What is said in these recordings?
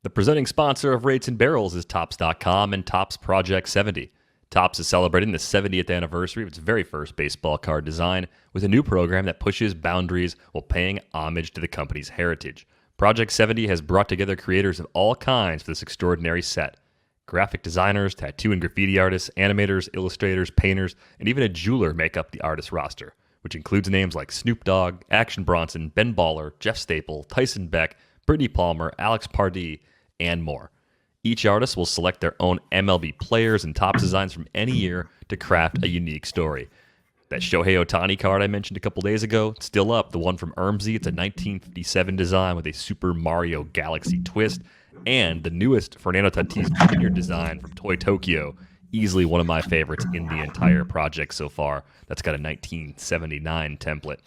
The presenting sponsor of Rates and Barrels is Topps.com and Topps Project 70. Topps is celebrating the 70th anniversary of its very first baseball card design with a new program that pushes boundaries while paying homage to the company's heritage. Project 70 has brought together creators of all kinds for this extraordinary set. Graphic designers, tattoo and graffiti artists, animators, illustrators, painters, and even a jeweler make up the artist roster, which includes names like Snoop Dogg, Action Bronson, Ben Baller, Jeff Staple, Tyson Beck, Brittany Palmer, Alex Pardee, and more. Each artist will select their own MLB players and top designs from any year to craft a unique story. That Shohei Ohtani card I mentioned a couple days ago, it's still up. The one from Ermsey, it's a 1957 design with a Super Mario Galaxy twist. And the newest Fernando Tatis Jr. design from Toy Tokyo, easily one of my favorites in the entire project so far. That's got a 1979 template.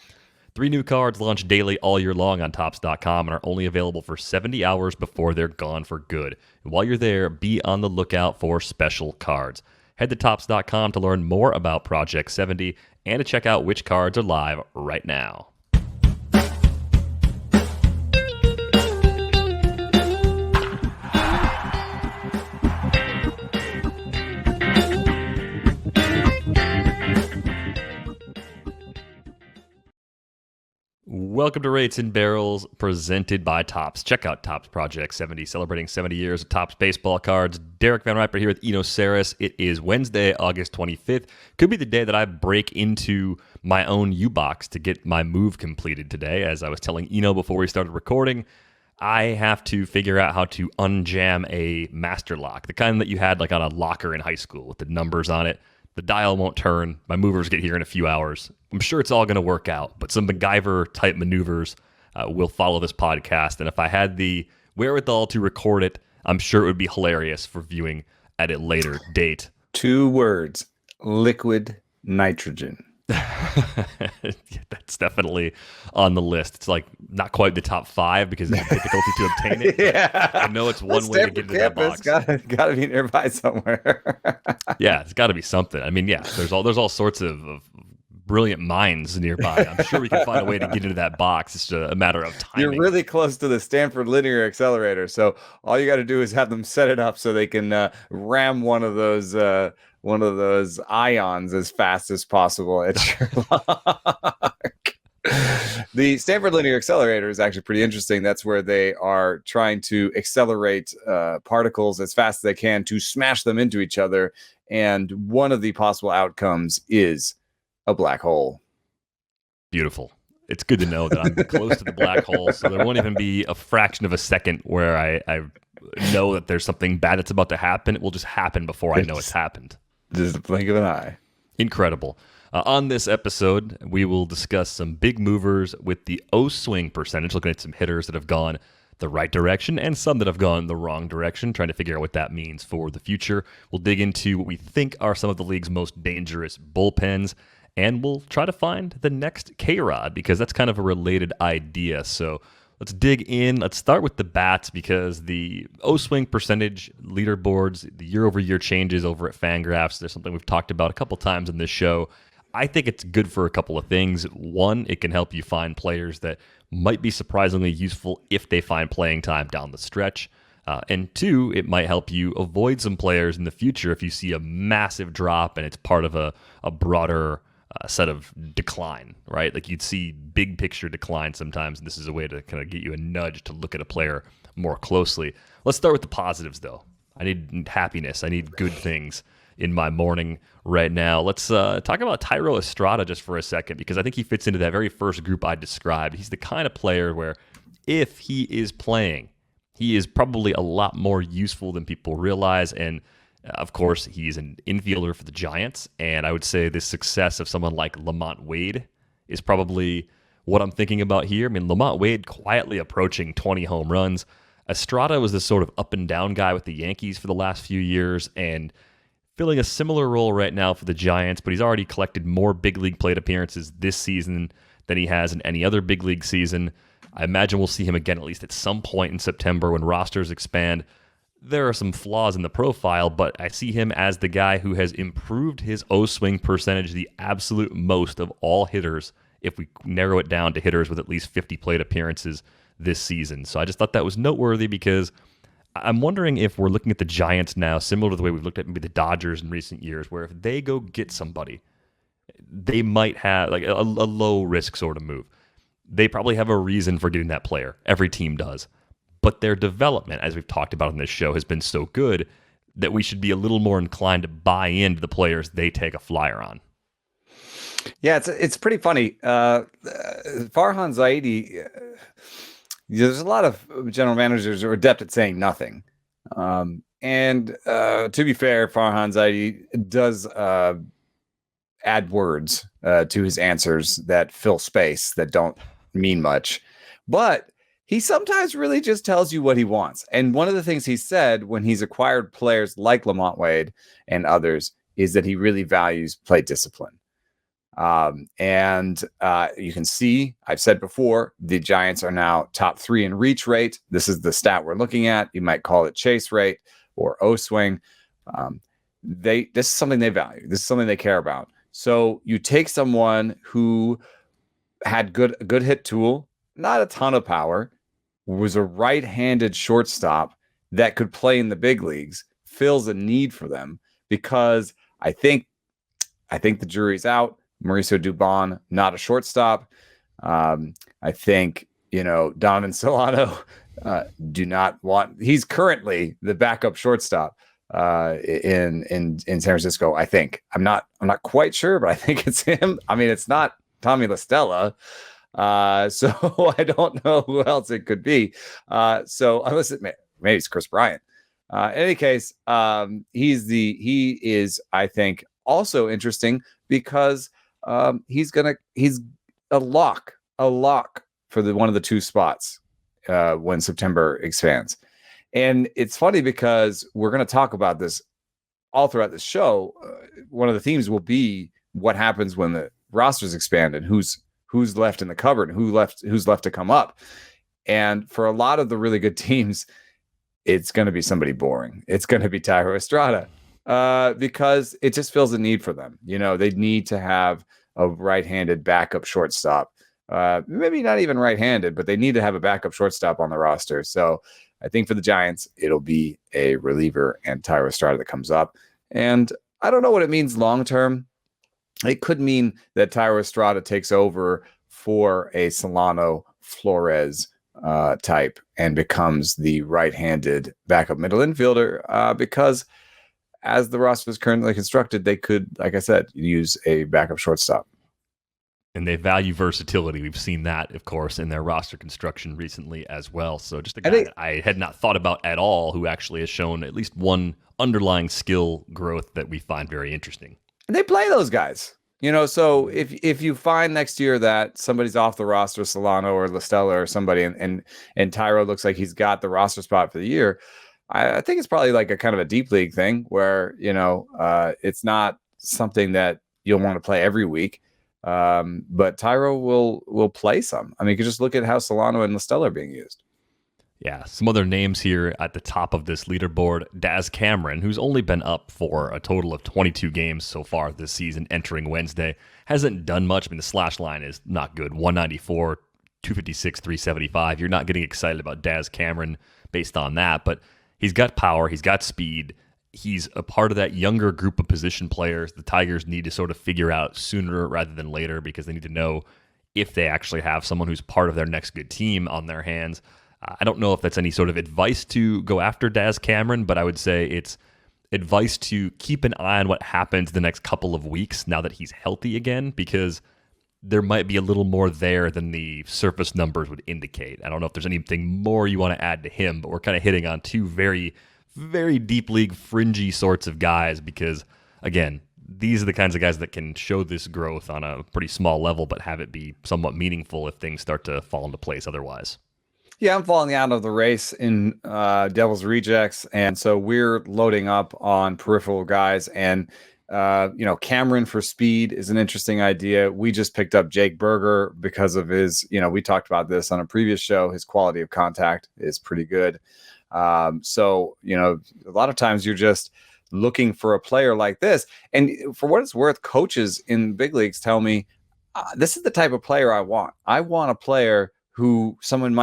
3 new cards launch daily all year long on Topps.com and are only available for 70 hours before they're gone for good. And while you're there, be on the lookout for special cards. Head to Topps.com to learn more about Project 70 and to check out which cards are live right now. Welcome to Rates and Barrels, presented by Topps. Check out Topps Project 70, celebrating 70 years of Topps baseball cards. Derek Van Riper here with Eno Saris. It is Wednesday, August 25th. Could be the day that I break into my own U-Box to get my move completed today. As I was telling Eno before we started recording, I have to figure out how to unjam a master lock, the kind that you had like on a locker in high school with the numbers on it. The dial won't turn. My movers get here in a few hours. I'm sure it's all going to work out, but some MacGyver-type maneuvers will follow this podcast. And if I had the wherewithal to record it, I'm sure it would be hilarious for viewing at a later date. 2 words, liquid nitrogen. Yeah, that's definitely on the list. It's like not quite the top 5 because of the difficulty to obtain it. Yeah. I know it's one way to get into that box. Gotta be nearby somewhere. Yeah, it's got to be something. I mean, yeah, there's all sorts of brilliant minds nearby. I'm sure we can find a way to get into that box. It's just a matter of timing. You're really close to the Stanford Linear Accelerator, so all you got to do is have them set it up so they can ram one of those ions as fast as possible at Sherlock. The Stanford Linear Accelerator is actually pretty interesting. That's where they are trying to accelerate particles as fast as they can to smash them into each other. And one of the possible outcomes is a black hole. Beautiful. It's good to know that I'm close to the black hole, so there won't even be a fraction of a second where I know that there's something bad that's about to happen. It will just happen before I know it's happened. Just a blink of an eye. Incredible. On this episode, we will discuss some big movers with the O-swing percentage, looking at some hitters that have gone the right direction and some that have gone the wrong direction, trying to figure out what that means for the future. We'll dig into what we think are some of the league's most dangerous bullpens, and we'll try to find the next K-Rod, because that's kind of a related idea. So let's dig in. Let's start with the bats, because the O-swing percentage leaderboards, the year-over-year changes over at Fangraphs, there's something we've talked about a couple times in this show. I think it's good for a couple of things. One, it can help you find players that might be surprisingly useful if they find playing time down the stretch. And 2, it might help you avoid some players in the future if you see a massive drop and it's part of a broader set of decline, right? Like you'd see big picture decline sometimes, and this is a way to kind of get you a nudge to look at a player more closely. Let's start with the positives, though. I need happiness. I need good things in my morning right now. Let's talk about Thairo Estrada just for a second, because I think he fits into that very first group I described. He's the kind of player where if he is playing, he is probably a lot more useful than people realize. And of course, he's an infielder for the Giants, and I would say the success of someone like Lamont Wade is probably what I'm thinking about here. I mean, Lamont Wade quietly approaching 20 home runs. Estrada was this sort of up-and-down guy with the Yankees for the last few years, and filling a similar role right now for the Giants, but he's already collected more big league plate appearances this season than he has in any other big league season. I imagine we'll see him again at least at some point in September when rosters expand. There are some flaws in the profile, but I see him as the guy who has improved his O-swing percentage the absolute most of all hitters if we narrow it down to hitters with at least 50 plate appearances this season. So I just thought that was noteworthy because I'm wondering if we're looking at the Giants now, similar to the way we've looked at maybe the Dodgers in recent years, where if they go get somebody, they might have like a low risk sort of move. They probably have a reason for getting that player. Every team does. But their development, as we've talked about on this show, has been so good that we should be a little more inclined to buy into the players they take a flyer on. Yeah, it's pretty funny. Farhan Zaidi, there's a lot of general managers who are adept at saying nothing. And to be fair, Farhan Zaidi does add words to his answers that fill space that don't mean much. But he sometimes really just tells you what he wants. And one of the things he said when he's acquired players like Lamont Wade and others is that he really values play discipline. And you can see, I've said before, the Giants are now top 3 in reach rate. This is the stat we're looking at. You might call it chase rate or O-swing. This is something they value. This is something they care about. So you take someone who had good hit tool, not a ton of power, was a right-handed shortstop that could play in the big leagues, fills a need for them, because I think the jury's out. Mauricio Dubon, not a shortstop. I think, Donovan Solano he's currently the backup shortstop in San Francisco. I think I'm not quite sure, but I think it's him. I mean, it's not Tommy La Stella. So I don't know who else it could be. So unless maybe it's Chris Bryant. In any case, he is, I think, also interesting because he's a lock for one of the 2 spots when September expands. And it's funny because we're going to talk about this all throughout the show. One of the themes will be what happens when the rosters expand and who's left in the cupboard and who's left to come up. And for a lot of the really good teams, it's going to be somebody boring. It's going to be Thairo Estrada because it just fills a need for them. They need to have a right-handed backup shortstop. Maybe not even right-handed, but they need to have a backup shortstop on the roster. So I think for the Giants, it'll be a reliever and Thairo Estrada that comes up. And I don't know what it means long-term. It could mean that Thairo Estrada takes over for a Solano Flores type and becomes the right-handed backup middle infielder because as the roster is currently constructed, they could, like I said, use a backup shortstop. And they value versatility. We've seen that, of course, in their roster construction recently as well. So just a guy that I had not thought about at all who actually has shown at least one underlying skill growth that we find very interesting. And they play those guys. So if you find next year that somebody's off the roster, Solano or La Stella or somebody, and Thairo looks like he's got the roster spot for the year, I think it's probably like a kind of a deep league thing where, it's not something that you'll want to play every week. But Thairo will play some. I mean, you can just look at how Solano and La Stella are being used. Yeah, some other names here at the top of this leaderboard. Daz Cameron, who's only been up for a total of 22 games so far this season entering Wednesday, hasn't done much. I mean, the slash line is not good. 194, 256, 375. You're not getting excited about Daz Cameron based on that, but he's got power. He's got speed. He's a part of that younger group of position players the Tigers need to sort of figure out sooner rather than later because they need to know if they actually have someone who's part of their next good team on their hands. I don't know if that's any sort of advice to go after Daz Cameron, but I would say it's advice to keep an eye on what happens the next couple of weeks now that he's healthy again, because there might be a little more there than the surface numbers would indicate. I don't know if there's anything more you want to add to him, but we're kind of hitting on 2 very, very deep league fringy sorts of guys because, again, these are the kinds of guys that can show this growth on a pretty small level but have it be somewhat meaningful if things start to fall into place otherwise. Yeah, I'm falling out of the race in Devil's Rejects, and so we're loading up on peripheral guys. And Cameron for speed is an interesting idea. We just picked up Jake Berger because of his. We talked about this on a previous show. His quality of contact is pretty good. So a lot of times you're just looking for a player like this, and for what it's worth, coaches in big leagues tell me this is the type of player I want. I want a player who someone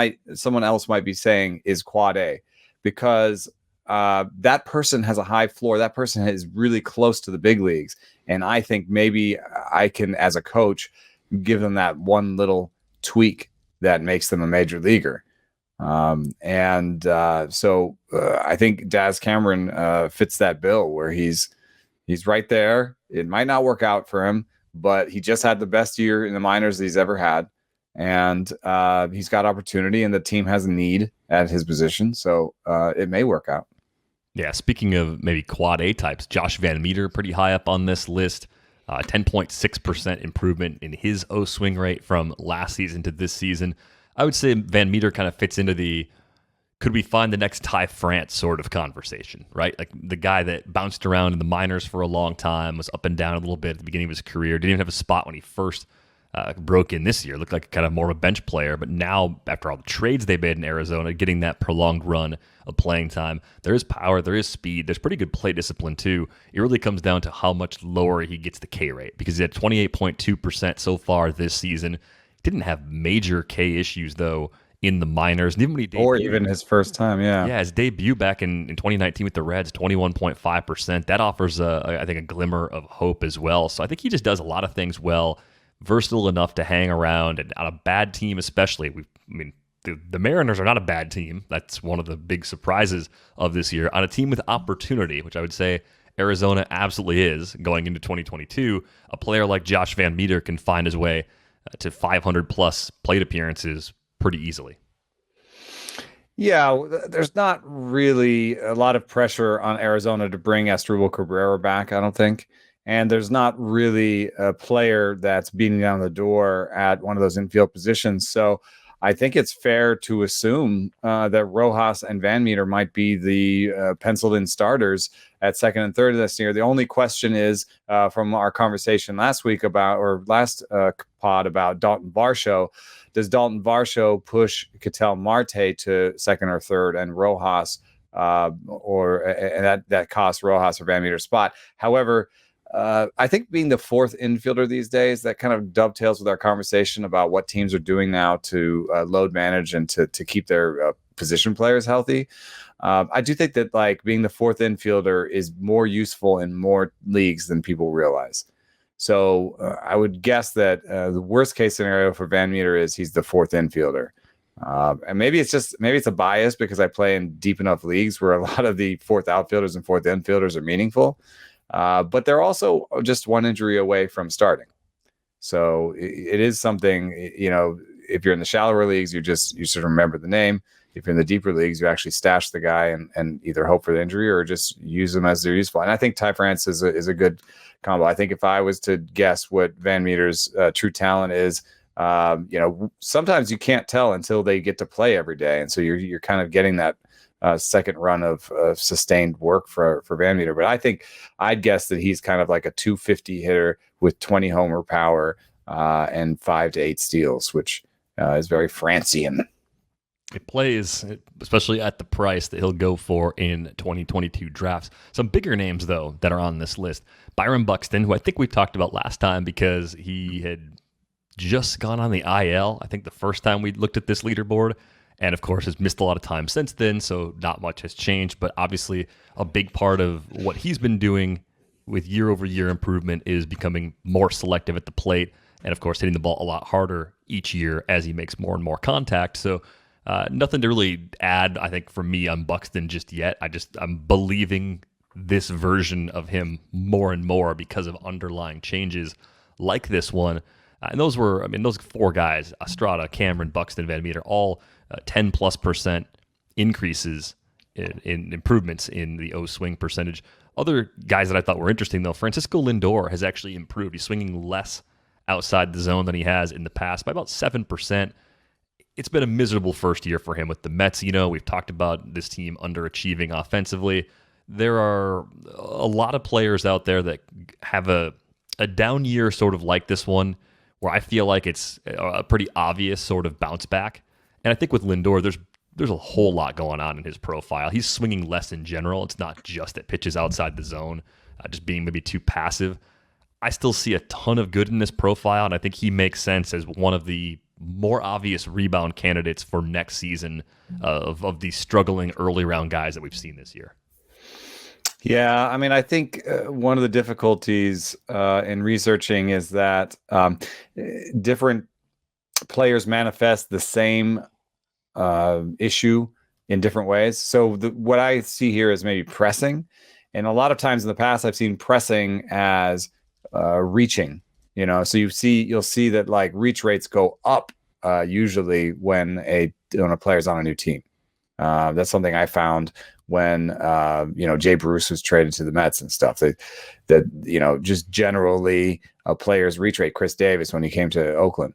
else might be saying is quad A, because that person has a high floor. That person is really close to the big leagues. And I think maybe I can, as a coach, give them that one little tweak that makes them a major leaguer. So I think Daz Cameron fits that bill, where he's right there. It might not work out for him, but he just had the best year in the minors that he's ever had. And he's got opportunity, and the team has a need at his position. So it may work out. Yeah, speaking of maybe quad A types, Josh Van Meter pretty high up on this list. 10.6% improvement in his O swing rate from last season to this season. I would say Van Meter kind of fits into the could we find the next Ty France sort of conversation, right? Like the guy that bounced around in the minors for a long time, was up and down a little bit at the beginning of his career, didn't even have a spot when he first broke in this year. Looked like kind of more of a bench player, but now after all the trades they made in Arizona, getting that prolonged run of playing time, there is power, there is speed, there's pretty good play discipline too. It really comes down to how much lower he gets the K rate, because he had 28.2% so far this season. Didn't have major K issues though in the minors, and even when he debuted, or even his first time, his debut back in 2019 with the Reds, 21.5%. That offers I think a glimmer of hope as well. So I think he just does a lot of things well. Versatile enough to hang around, and on a bad team especially. The Mariners are not a bad team. That's one of the big surprises of this year. On a team with opportunity, which I would say Arizona absolutely is going into 2022, a player like Josh Van Meter can find his way to 500 plus plate appearances pretty easily. Yeah, there's not really a lot of pressure on Arizona to bring Asdrubal Cabrera back, I don't think. And there's not really a player that's beating down the door at one of those infield positions. So I think it's fair to assume that Rojas and Van Meter might be the penciled-in starters at second and third this year. The only question is, from our conversation last week last pod about Dalton Varsho, does Dalton Varsho push Ketel Marte to second or third, and Rojas, and that costs Rojas or Van Meter's spot? However, I think being the fourth infielder these days, that kind of dovetails with our conversation about what teams are doing now to load manage and to keep their position players healthy. I do think that like being the fourth infielder is more useful in more leagues than people realize. So I would guess that the worst case scenario for Van Meter is he's the fourth infielder. And maybe it's a bias because I play in deep enough leagues where a lot of the fourth outfielders and fourth infielders are meaningful. But they're also just one injury away from starting. So it is something, if you're in the shallower leagues, you should remember the name. If you're in the deeper leagues, you actually stash the guy and either hope for the injury or just use them as they're useful. And I think Ty France is a good combo. I think if I was to guess what Van Meter's true talent is, sometimes you can't tell until they get to play every day. And so you're kind of getting that second run of sustained work for Van Meter. But I think I'd guess that he's kind of like a 250 hitter with 20 homer power and 5 to 8 steals, which is very Francian. It plays, especially at the price that he'll go for in 2022 drafts. Some bigger names, though, that are on this list. Byron Buxton, who I think we talked about last time because he had just gone on the IL, I think the first time we looked at this leaderboard, and of course has missed a lot of time since then, so not much has changed. But obviously a big part of what he's been doing with year-over-year improvement is becoming more selective at the plate, and of course hitting the ball a lot harder each year as he makes more and more contact. So nothing to really add, I think, for me on Buxton just yet. I'm believing this version of him more and more because of underlying changes like this one. And those four guys, Estrada, Cameron, Buxton, Van Meter, all 10+% increases in improvements in the O swing percentage. Other guys that I thought were interesting, though, Francisco Lindor has actually improved. He's swinging less outside the zone than he has in the past by about 7%. It's been a miserable first year for him with the Mets. We've talked about this team underachieving offensively. There are a lot of players out there that have a down year sort of like this one, where I feel like it's a pretty obvious sort of bounce back. And I think with Lindor, there's a whole lot going on in his profile. He's swinging less in general. It's not just at pitches outside the zone, just being maybe too passive. I still see a ton of good in this profile, and I think he makes sense as one of the more obvious rebound candidates for next season of these struggling early round guys that we've seen this year? Yeah, I mean, I think one of the difficulties in researching is that different players manifest the same issue in different ways. So what I see here is maybe pressing, and a lot of times in the past, I've seen pressing as reaching. So you'll see that like reach rates go up usually when a player's on a new team. That's something I found when Jay Bruce was traded to the Mets and stuff. That just generally a player's reach rate. Chris Davis when he came to Oakland.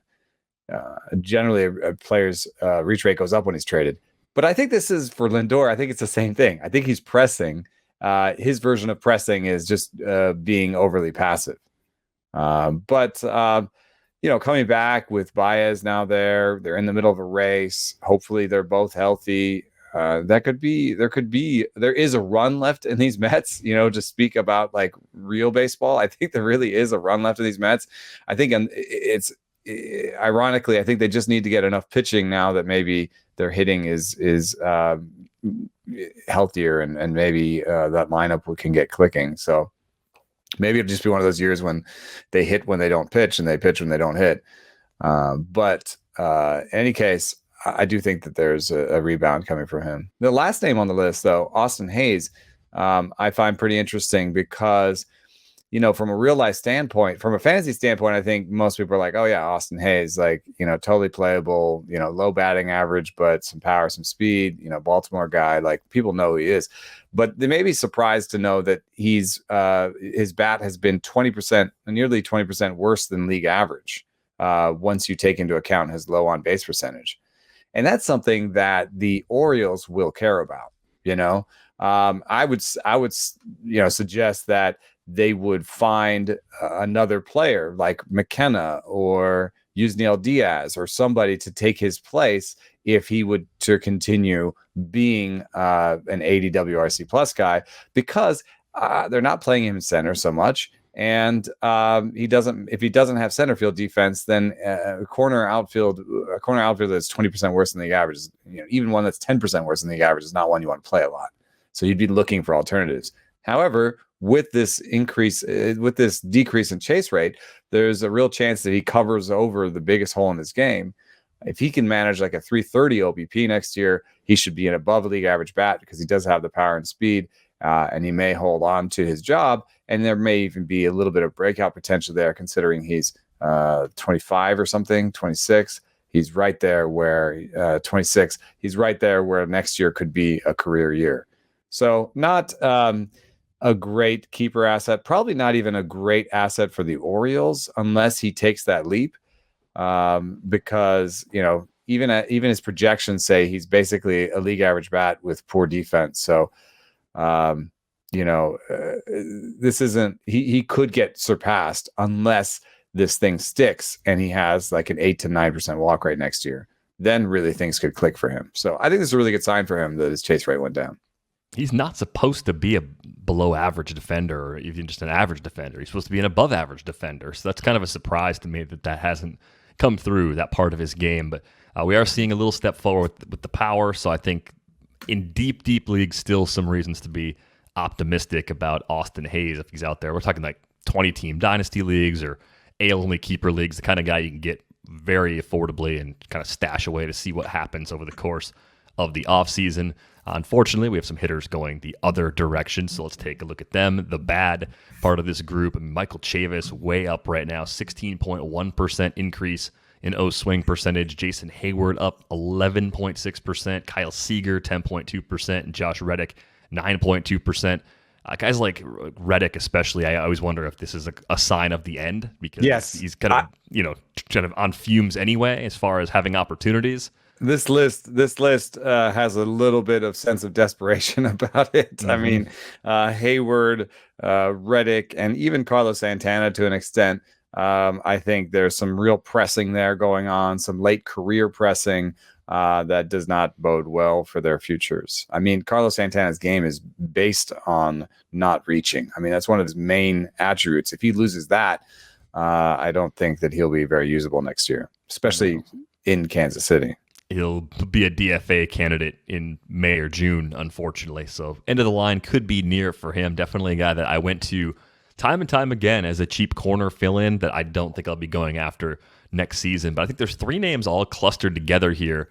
Generally, a player's reach rate goes up when he's traded. But I think this is for Lindor. I think it's the same thing. I think he's pressing. His version of pressing is just being overly passive. But coming back with Baez now they're in the middle of a race. Hopefully they're both healthy. There is a run left in these Mets, to speak about like real baseball. I think there really is a run left in these Mets. I think it's ironically, I think they just need to get enough pitching now that maybe their hitting is healthier and maybe that lineup can get clicking. So maybe it'll just be one of those years when they hit when they don't pitch and they pitch when they don't hit. But in any case, I do think that there's a rebound coming from him. The last name on the list, though, Austin Hayes, I find pretty interesting because, from a real life standpoint, from a fantasy standpoint, I think most people are like, oh yeah, Austin Hayes, like, totally playable, low batting average, but some power, some speed, Baltimore guy, like people know who he is. But they may be surprised to know that his bat has been nearly 20% worse than league average once you take into account his low on base percentage. And that's something that the Orioles will care about. I would suggest that they would find another player like McKenna or Yusniel Diaz or somebody to take his place if he would to continue being an 80 WRC plus guy, because they're not playing him in center so much. And if he doesn't have center field defense, then a corner outfielder that's 20% worse than the average, even one that's 10% worse than the average is not one you want to play a lot. So you'd be looking for alternatives. However, with this decrease in chase rate, there's a real chance that he covers over the biggest hole in his game. If he can manage like a 330 OBP next year, he should be an above league average bat because he does have the power and speed, and he may hold on to his job. And there may even be a little bit of breakout potential there, considering he's 25 or something, 26. He's right there where 26. He's right there where next year could be a career year. So not a great keeper asset, probably not even a great asset for the Orioles unless he takes that leap. Because even his projections say he's basically a league average bat with poor defense. So this isn't he could get surpassed unless this thing sticks and he has like an 8 to 9% walk rate next year. Then really things could click for him. So I think this is a really good sign for him that his chase rate went down. He's not supposed to be a below average defender or even just an average defender. He's supposed to be an above average defender. So that's kind of a surprise to me that hasn't come through, that part of his game. But we are seeing a little step forward with the power. So I think in deep, deep leagues, still some reasons to be optimistic about Austin Hayes if he's out there. We're talking like 20-team dynasty leagues or AL-only keeper leagues, the kind of guy you can get very affordably and kind of stash away to see what happens over the course of the offseason. Unfortunately, we have some hitters going the other direction, so let's take a look at them. The bad part of this group, Michael Chavis, way up right now, 16.1% increase in O swing percentage. Jason Hayward up 11.6%. Kyle Seager, 10.2%. And Josh Reddick, 9.2%. Guys like Reddick especially, I always wonder if this is a sign of the end, because he's kind of on fumes anyway as far as having opportunities. This list has a little bit of sense of desperation about it. Mm-hmm. I mean, Hayward, Reddick, and even Carlos Santana to an extent. I think there's some real pressing there going on, some late career pressing that does not bode well for their futures. I mean, Carlos Santana's game is based on not reaching. I mean, that's one of his main attributes. If he loses that, I don't think that he'll be very usable next year, especially in Kansas City. He'll be a DFA candidate in May or June, unfortunately. So end of the line could be near for him. Definitely a guy that I went to time and time again as a cheap corner fill-in that I don't think I'll be going after next season. But I think there's three names all clustered together here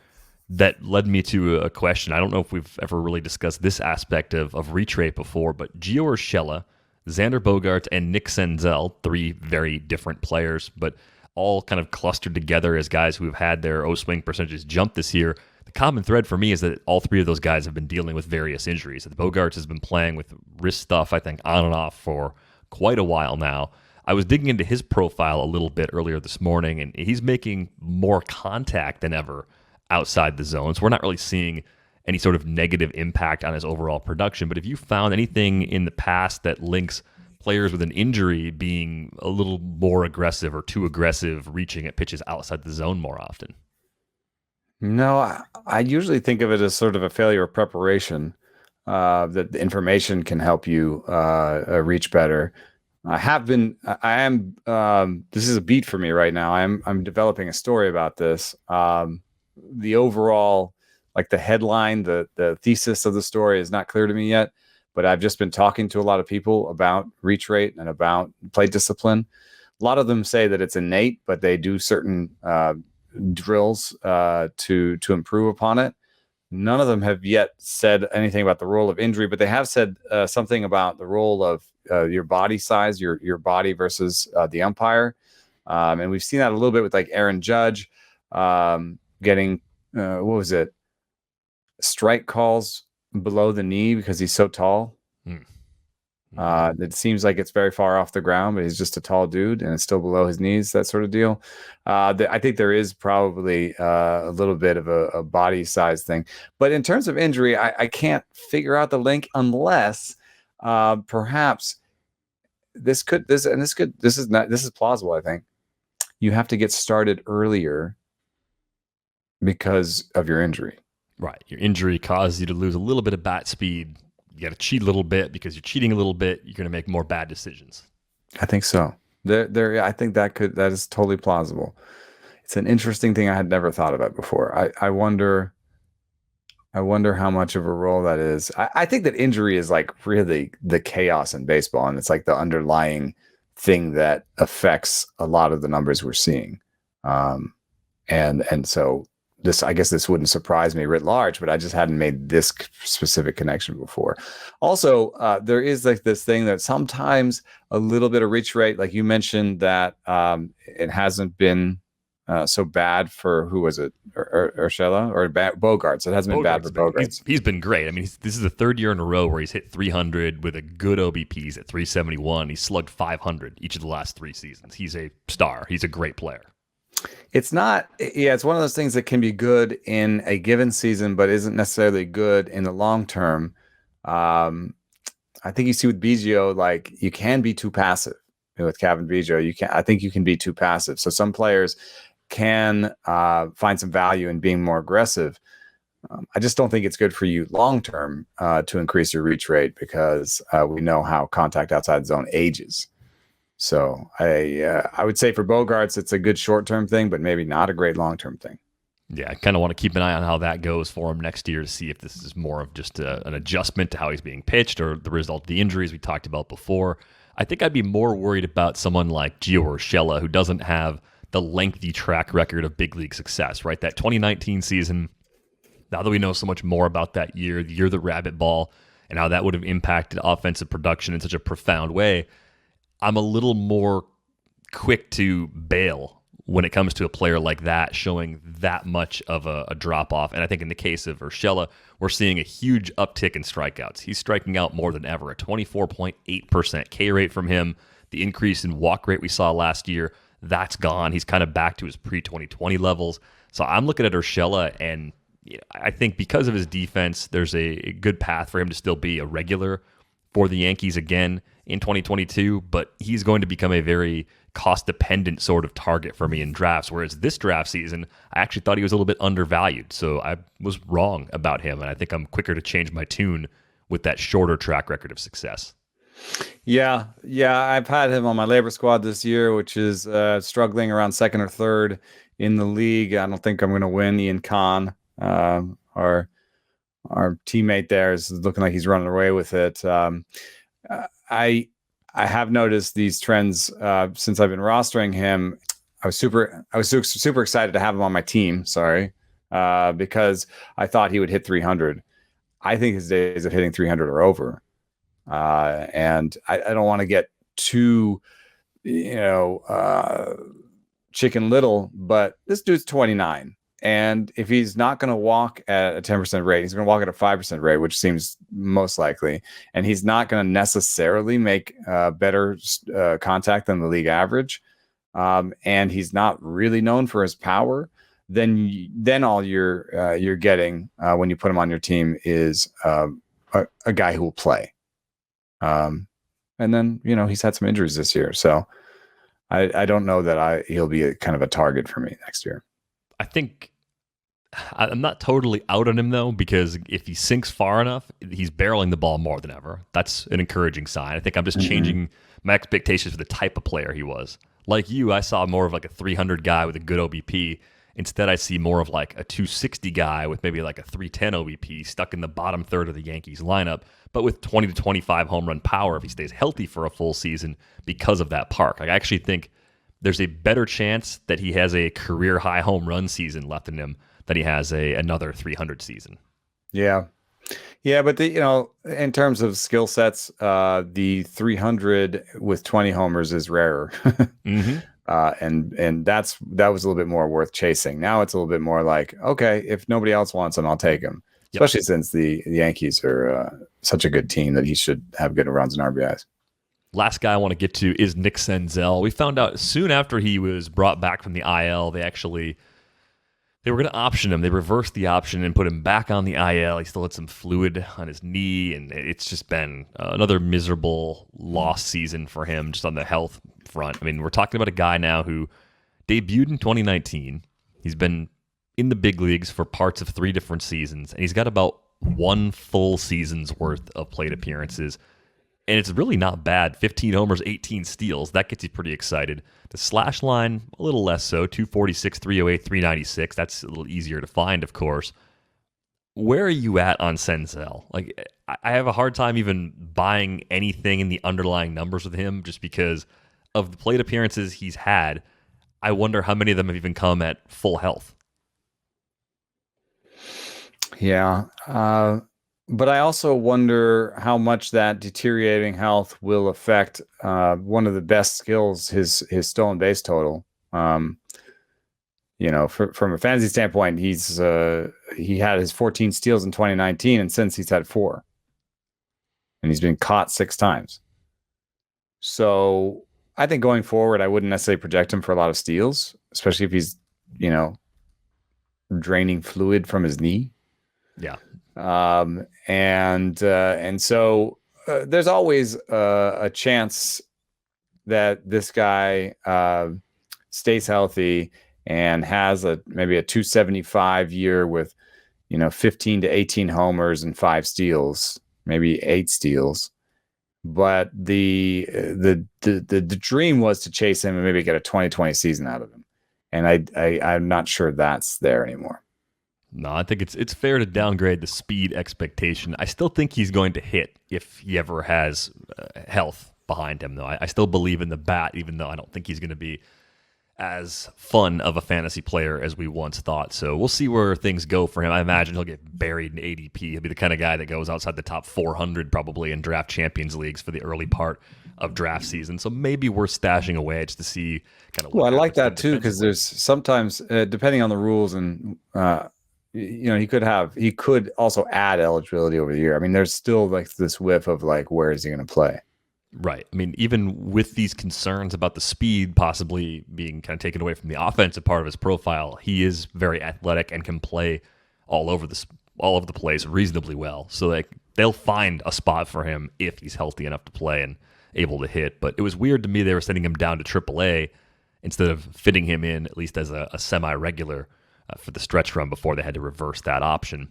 that led me to a question. I don't know if we've ever really discussed this aspect of reach rate before, but Gio Urshela, Xander Bogaerts, and Nick Senzel, three very different players, but all kind of clustered together as guys who have had their O-swing percentages jump this year. The common thread for me is that all three of those guys have been dealing with various injuries. The Bogaerts has been playing with wrist stuff, I think, on and off for quite a while now. I was digging into his profile a little bit earlier this morning, and he's making more contact than ever outside the zone. So we're not really seeing any sort of negative impact on his overall production. But have you found anything in the past that links players with an injury being a little more aggressive or too aggressive, reaching at pitches outside the zone more often? No, I usually think of it as sort of a failure of preparation, that the information can help you reach better. This is a beat for me right now. I'm developing a story about this. The overall, like the headline, the thesis of the story is not clear to me yet, but I've just been talking to a lot of people about reach rate and about play discipline. A lot of them say that it's innate, but they do certain drills to improve upon it. None of them have yet said anything about the role of injury, but they have said something about the role of your body size, your body versus the umpire. And we've seen that a little bit with like Aaron Judge getting, what was it? Strike calls below the knee because he's so tall. It seems like it's very far off the ground, but he's just a tall dude and it's still below his knees, that sort of deal. I think there is probably a little bit of a body size thing. But in terms of injury, I can't figure out the link unless perhaps this is plausible, I think. You have to get started earlier because of your injury. Right. Your injury causes you to lose a little bit of bat speed. You got to cheat a little bit because you're cheating a little bit. You're going to make more bad decisions. I think so. I think that is totally plausible. It's an interesting thing I had never thought about before. I wonder how much of a role that is. I think that injury is like really the chaos in baseball, and it's like the underlying thing that affects a lot of the numbers we're seeing. And so I guess this wouldn't surprise me writ large, but I just hadn't made this specific connection before. Also, there is like this thing that sometimes a little bit of reach rate, like you mentioned, that it hasn't been so bad for, who was it, Urshela or Bogaerts? It hasn't been bad for Bogaerts. He's been great. I mean, this is the third year in a row where he's hit 300 with a good OBPs at 371. He's slugged 500 each of the last 3 seasons. He's a star. He's a great player. It's one of those things that can be good in a given season, but isn't necessarily good in the long term. I think you see with Biggio, like you can be too passive. With Kevin Biggio, I think you can be too passive. So some players can find some value in being more aggressive. I just don't think it's good for you long term to increase your reach rate because we know how contact outside the zone ages. So I would say for Bogaerts, it's a good short-term thing, but maybe not a great long-term thing. Yeah, I kind of want to keep an eye on how that goes for him next year to see if this is more of just an adjustment to how he's being pitched or the result of the injuries we talked about before. I think I'd be more worried about someone like Gio Urshela, who doesn't have the lengthy track record of big league success, right? That 2019 season, now that we know so much more about that year, the year of the rabbit ball, and how that would have impacted offensive production in such a profound way, I'm a little more quick to bail when it comes to a player like that showing that much of a drop-off. And I think in the case of Urshela, we're seeing a huge uptick in strikeouts. He's striking out more than ever, a 24.8% K rate from him. The increase in walk rate we saw last year, that's gone. He's kind of back to his pre-2020 levels. So I'm looking at Urshela, and I think because of his defense, there's a good path for him to still be a regular for the Yankees again in 2022, but he's going to become a very cost-dependent sort of target for me in drafts, whereas this draft season, I actually thought he was a little bit undervalued, so I was wrong about him, and I think I'm quicker to change my tune with that shorter track record of success. Yeah, I've had him on my labor squad this year, which is struggling around second or third in the league. I don't think I'm going to win. Ian Khan, our teammate there, is looking like he's running away with it. I have noticed these trends since I've been rostering him. I was super excited to have him on my team. Sorry, because I thought he would hit 300. I think his days of hitting 300 are over, and I don't want to get too, Chicken Little, but this dude's 29. And if he's not going to walk at a 10% rate, he's going to walk at a 5% rate, which seems most likely. And he's not going to necessarily make better contact than the league average. And he's not really known for his power. Then all you're getting when you put him on your team is a guy who will play. And then, he's had some injuries this year. So I don't know that he'll be kind of a target for me next year. I think I'm not totally out on him, though, because if he sinks far enough, he's barreling the ball more than ever. That's an encouraging sign. I think I'm just changing my expectations for the type of player he was. Like you, I saw more of like a 300 guy with a good OBP. Instead, I see more of like a 260 guy with maybe like a 310 OBP stuck in the bottom third of the Yankees lineup, but with 20 to 25 home run power if he stays healthy for a full season because of that park. I actually think there's a better chance that he has a career high home run season left in him than he has another 300 season. Yeah. Yeah, but in terms of skill sets, the 300 with 20 homers is rarer. Mm-hmm. And that was a little bit more worth chasing. Now it's a little bit more like, okay, if nobody else wants him, I'll take him. Especially since the Yankees are such a good team that he should have good runs and RBIs. Last guy I want to get to is Nick Senzel. We found out soon after he was brought back from the IL, they were going to option him. They reversed the option and put him back on the IL. He still had some fluid on his knee, and it's just been another miserable lost season for him just on the health front. I mean, we're talking about a guy now who debuted in 2019. He's been in the big leagues for parts of 3 different seasons, and he's got about 1 full season's worth of plate appearances. And it's really not bad. 15 homers, 18 steals. That gets you pretty excited. The slash line, a little less so. 246, 308, 396. That's a little easier to find, of course. Where are you at on Senzel? Like, I have a hard time even buying anything in the underlying numbers with him just because of the plate appearances he's had. I wonder how many of them have even come at full health. Yeah. But I also wonder how much that deteriorating health will affect one of the best skills, his stolen base total. From a fantasy standpoint, he had his 14 steals in 2019, and since he's had 4, and he's been caught 6 times. So I think going forward, I wouldn't necessarily project him for a lot of steals, especially if he's draining fluid from his knee. Yeah. And so there's always a chance that this guy stays healthy and has maybe a 275 year with 15 to 18 homers and 5 steals, maybe 8 steals. But the dream was to chase him and maybe get a 2020 season out of him, and I'm not sure that's there anymore. No, I think it's fair to downgrade the speed expectation. I still think he's going to hit if he ever has health behind him, though. I still believe in the bat, even though I don't think he's going to be as fun of a fantasy player as we once thought. So we'll see where things go for him. I imagine he'll get buried in ADP. He'll be the kind of guy that goes outside the top 400 probably in draft champions leagues for the early part of draft season. So maybe we're stashing away just to see kind of. Well, I like that too, because there's sometimes, depending on the rules and, he could also add eligibility over the year. I mean, there's still like this whiff of like, where is he going to play? Right. I mean, even with these concerns about the speed possibly being kind of taken away from the offensive part of his profile, he is very athletic and can play all over the place reasonably well. So like they'll find a spot for him if he's healthy enough to play and able to hit. But it was weird to me they were sending him down to AAA instead of fitting him in at least as a semi-regular for the stretch run before they had to reverse that option.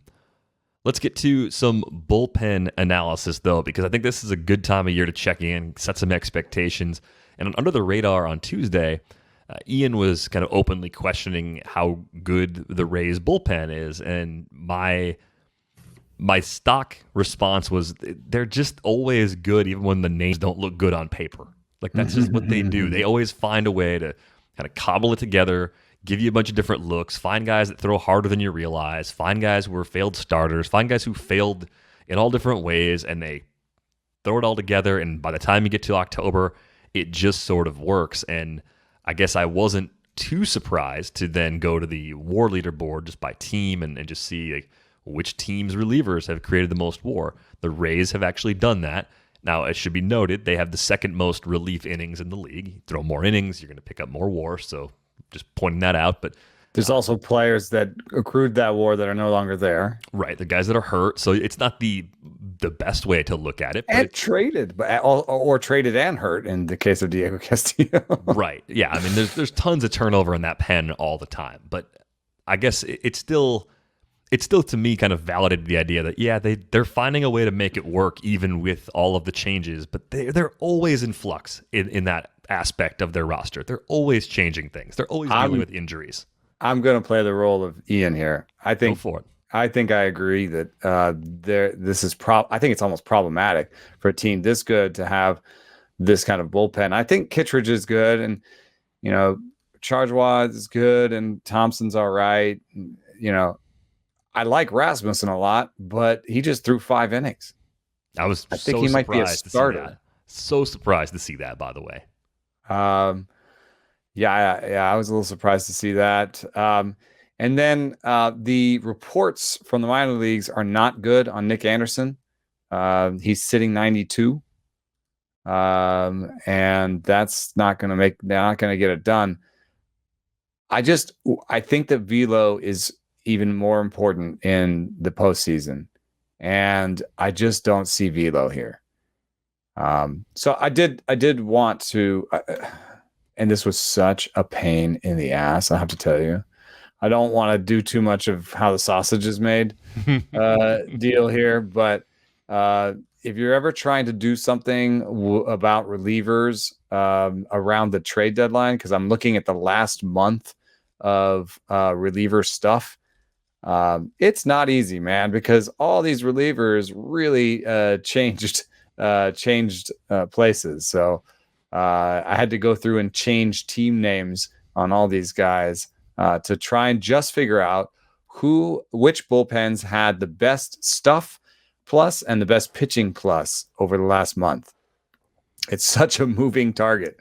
Let's get to some bullpen analysis, though, because I think this is a good time of year to check in, set some expectations. And Under the Radar on Tuesday, Ian was kind of openly questioning how good the Rays bullpen is, and my stock response was they're just always good, even when the names don't look good on paper. Like that's just what they do. They always find a way to kind of cobble it together, give you a bunch of different looks, find guys that throw harder than you realize, find guys who are failed starters, find guys who failed in all different ways, and they throw it all together. And by the time you get to October, it just sort of works. And I guess I wasn't too surprised to then go to the WAR leaderboard just by team and just see like, which team's relievers have created the most WAR. The Rays have actually done that. Now, it should be noted, they have the second most relief innings in the league. You throw more innings, you're going to pick up more WAR. So just pointing that out. But there's also players that accrued that WAR that are no longer there. Right, the guys that are hurt. So it's not the best way to look at it. But and traded, or traded and hurt in the case of Diego Castillo. Right. Yeah. I mean, there's tons of turnover in that pen all the time. But I guess it's still to me kind of validated the idea that they're finding a way to make it work even with all of the changes, but they're always in flux in that aspect of their roster. They're always changing things. They're always dealing with injuries. I'm going to play the role of Ian here. I think Go for it. I think I agree that I think it's almost problematic for a team this good to have this kind of bullpen. I think Kittredge is good, and Chargewad is good, and Thompson's all right. I like Rasmussen a lot, but he just threw 5 innings. I think he might be a starter. So surprised to see that, by the way. I was a little surprised to see that. And then the reports from the minor leagues are not good on Nick Anderson. He's sitting 92. And that's they're not going to get it done. I think that velo is even more important in the postseason. And I just don't see velo here. So I did want to, and this was such a pain in the ass, I have to tell you. I don't want to do too much of how the sausage is made deal here, but if you're ever trying to do something about relievers around the trade deadline, because I'm looking at the last month of reliever stuff, it's not easy, man, because all these relievers really changed places. So I had to go through and change team names on all these guys to try and just figure out which bullpens had the best stuff plus and the best pitching plus over the last month. It's such a moving target.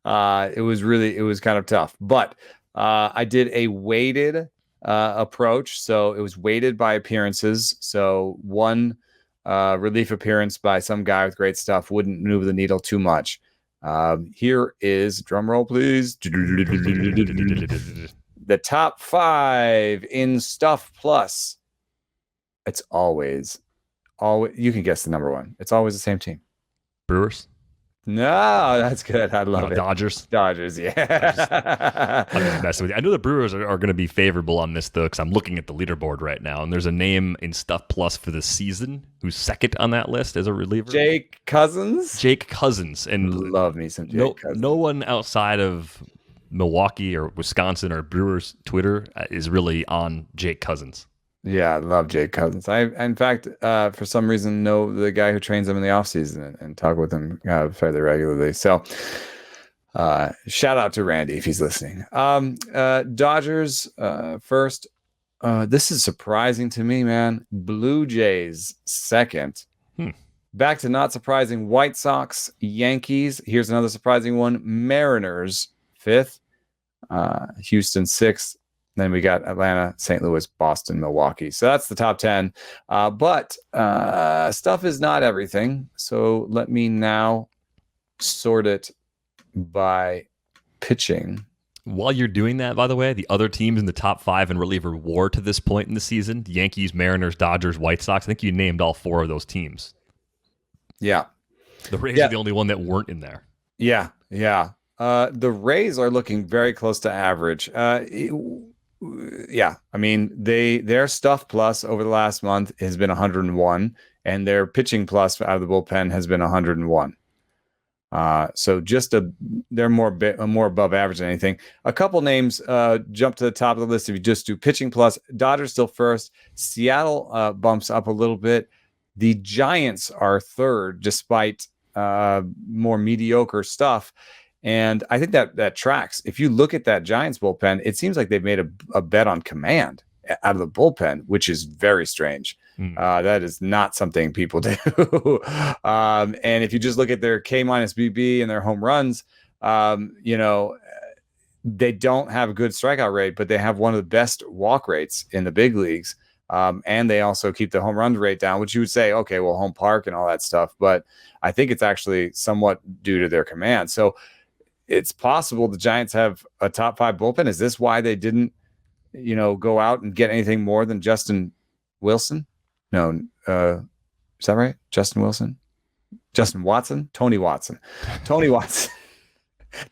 It was kind of tough, but I did a weighted approach. So it was weighted by appearances. So one relief appearance by some guy with great stuff wouldn't move the needle too much. Here is, drum roll, please. The top 5 in stuff plus. It's always, you can guess the number 1. It's always the same team. Brewers? No, that's good. I love it. Dodgers? Dodgers, yeah. I'm just messing with you. I know the Brewers are going to be favorable on this, though, because I'm looking at the leaderboard right now, and there's a name in Stuff Plus for the season who's second on that list as a reliever. Jake Cousins. And love me some Jake Cousins. No one outside of Milwaukee or Wisconsin or Brewers Twitter is really on Jake Cousins. Yeah, I love Jake Cousins. I, in fact, for some reason, know the guy who trains him in the offseason and talk with him fairly regularly. So shout out to Randy if he's listening. Dodgers first. This is surprising to me, man. Blue Jays second. Back to not surprising. White Sox, Yankees. Here's another surprising one. Mariners fifth. Houston sixth. Then we got Atlanta, St. Louis, Boston, Milwaukee. So that's the top 10. But stuff is not everything. So let me now sort it by pitching. While you're doing that, by the way, the other teams in the top 5 in reliever WAR to this point in the season, Yankees, Mariners, Dodgers, White Sox, I think you named all 4 of those teams. Yeah. The Rays are the only one that weren't in there. Yeah. The Rays are looking very close to average. Yeah, I mean, their stuff plus over the last month has been 101, and their pitching plus out of the bullpen has been 101. So they're more above average than anything. A couple names jump to the top of the list if you just do pitching plus. Dodgers still first. Seattle bumps up a little bit. The Giants are third despite more mediocre stuff. And I think that tracks. If you look at that Giants bullpen, it seems like they've made a bet on command out of the bullpen, which is very strange. That is not something people do. And if you just look at their K minus BB and their home runs, they don't have a good strikeout rate, but they have one of the best walk rates in the big leagues. And they also keep the home run rate down, which you would say, okay, well, home park and all that stuff. But I think it's actually somewhat due to their command. So it's possible the Giants have a top 5 bullpen. Is this why they didn't, go out and get anything more than Justin Wilson? No, is that right? Justin Wilson? Justin Watson? Tony Watson.